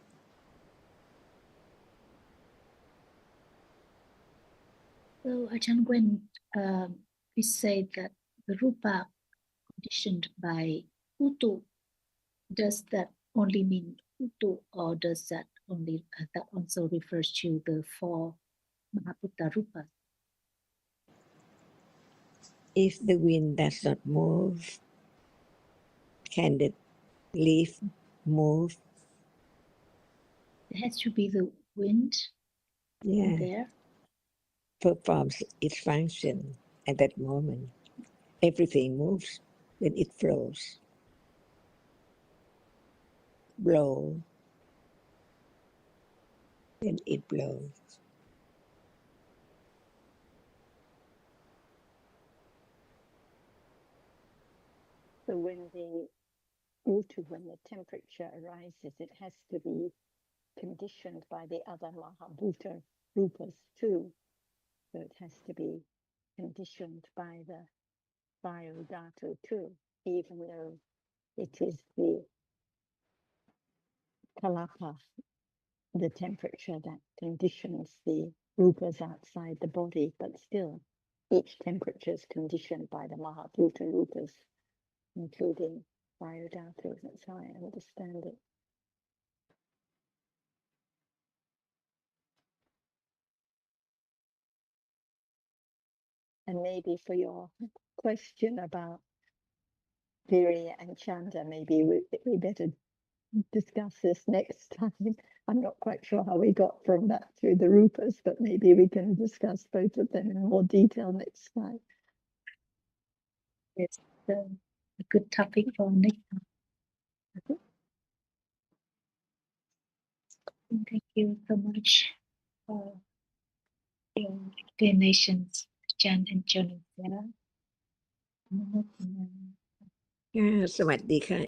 S1: So Ajahn, when we say that the rupa conditioned by utu, does that only mean utu, or does that only that also refers to the four Mahaputta rupas?
S3: If the wind does not move, can the leaf move?
S1: It has to be the wind
S3: Yeah,
S1: there.
S3: performs its function at that moment. Everything moves when it flows. Blow, then it blows.
S5: So when the Utu, when the temperature arises, it has to be conditioned by the other Mahabhuta rupas too. So it has to be conditioned by the Vayodhatu too, even though it is the Kalapa, the temperature that conditions the rupas outside the body, but still each temperature is conditioned by the Mahabhuta rupas, including Vayodhatu. That's how I understand it. And maybe for your question about Viri and Chanda, maybe we better discuss this next time. I'm not quite sure how we got from that through the Rupas, but maybe we can discuss both of them in more detail next time.
S1: It's a good topic for next time. Thank you so much for your explanations, Chan and Jonathan.
S3: สวัสดีค่ะ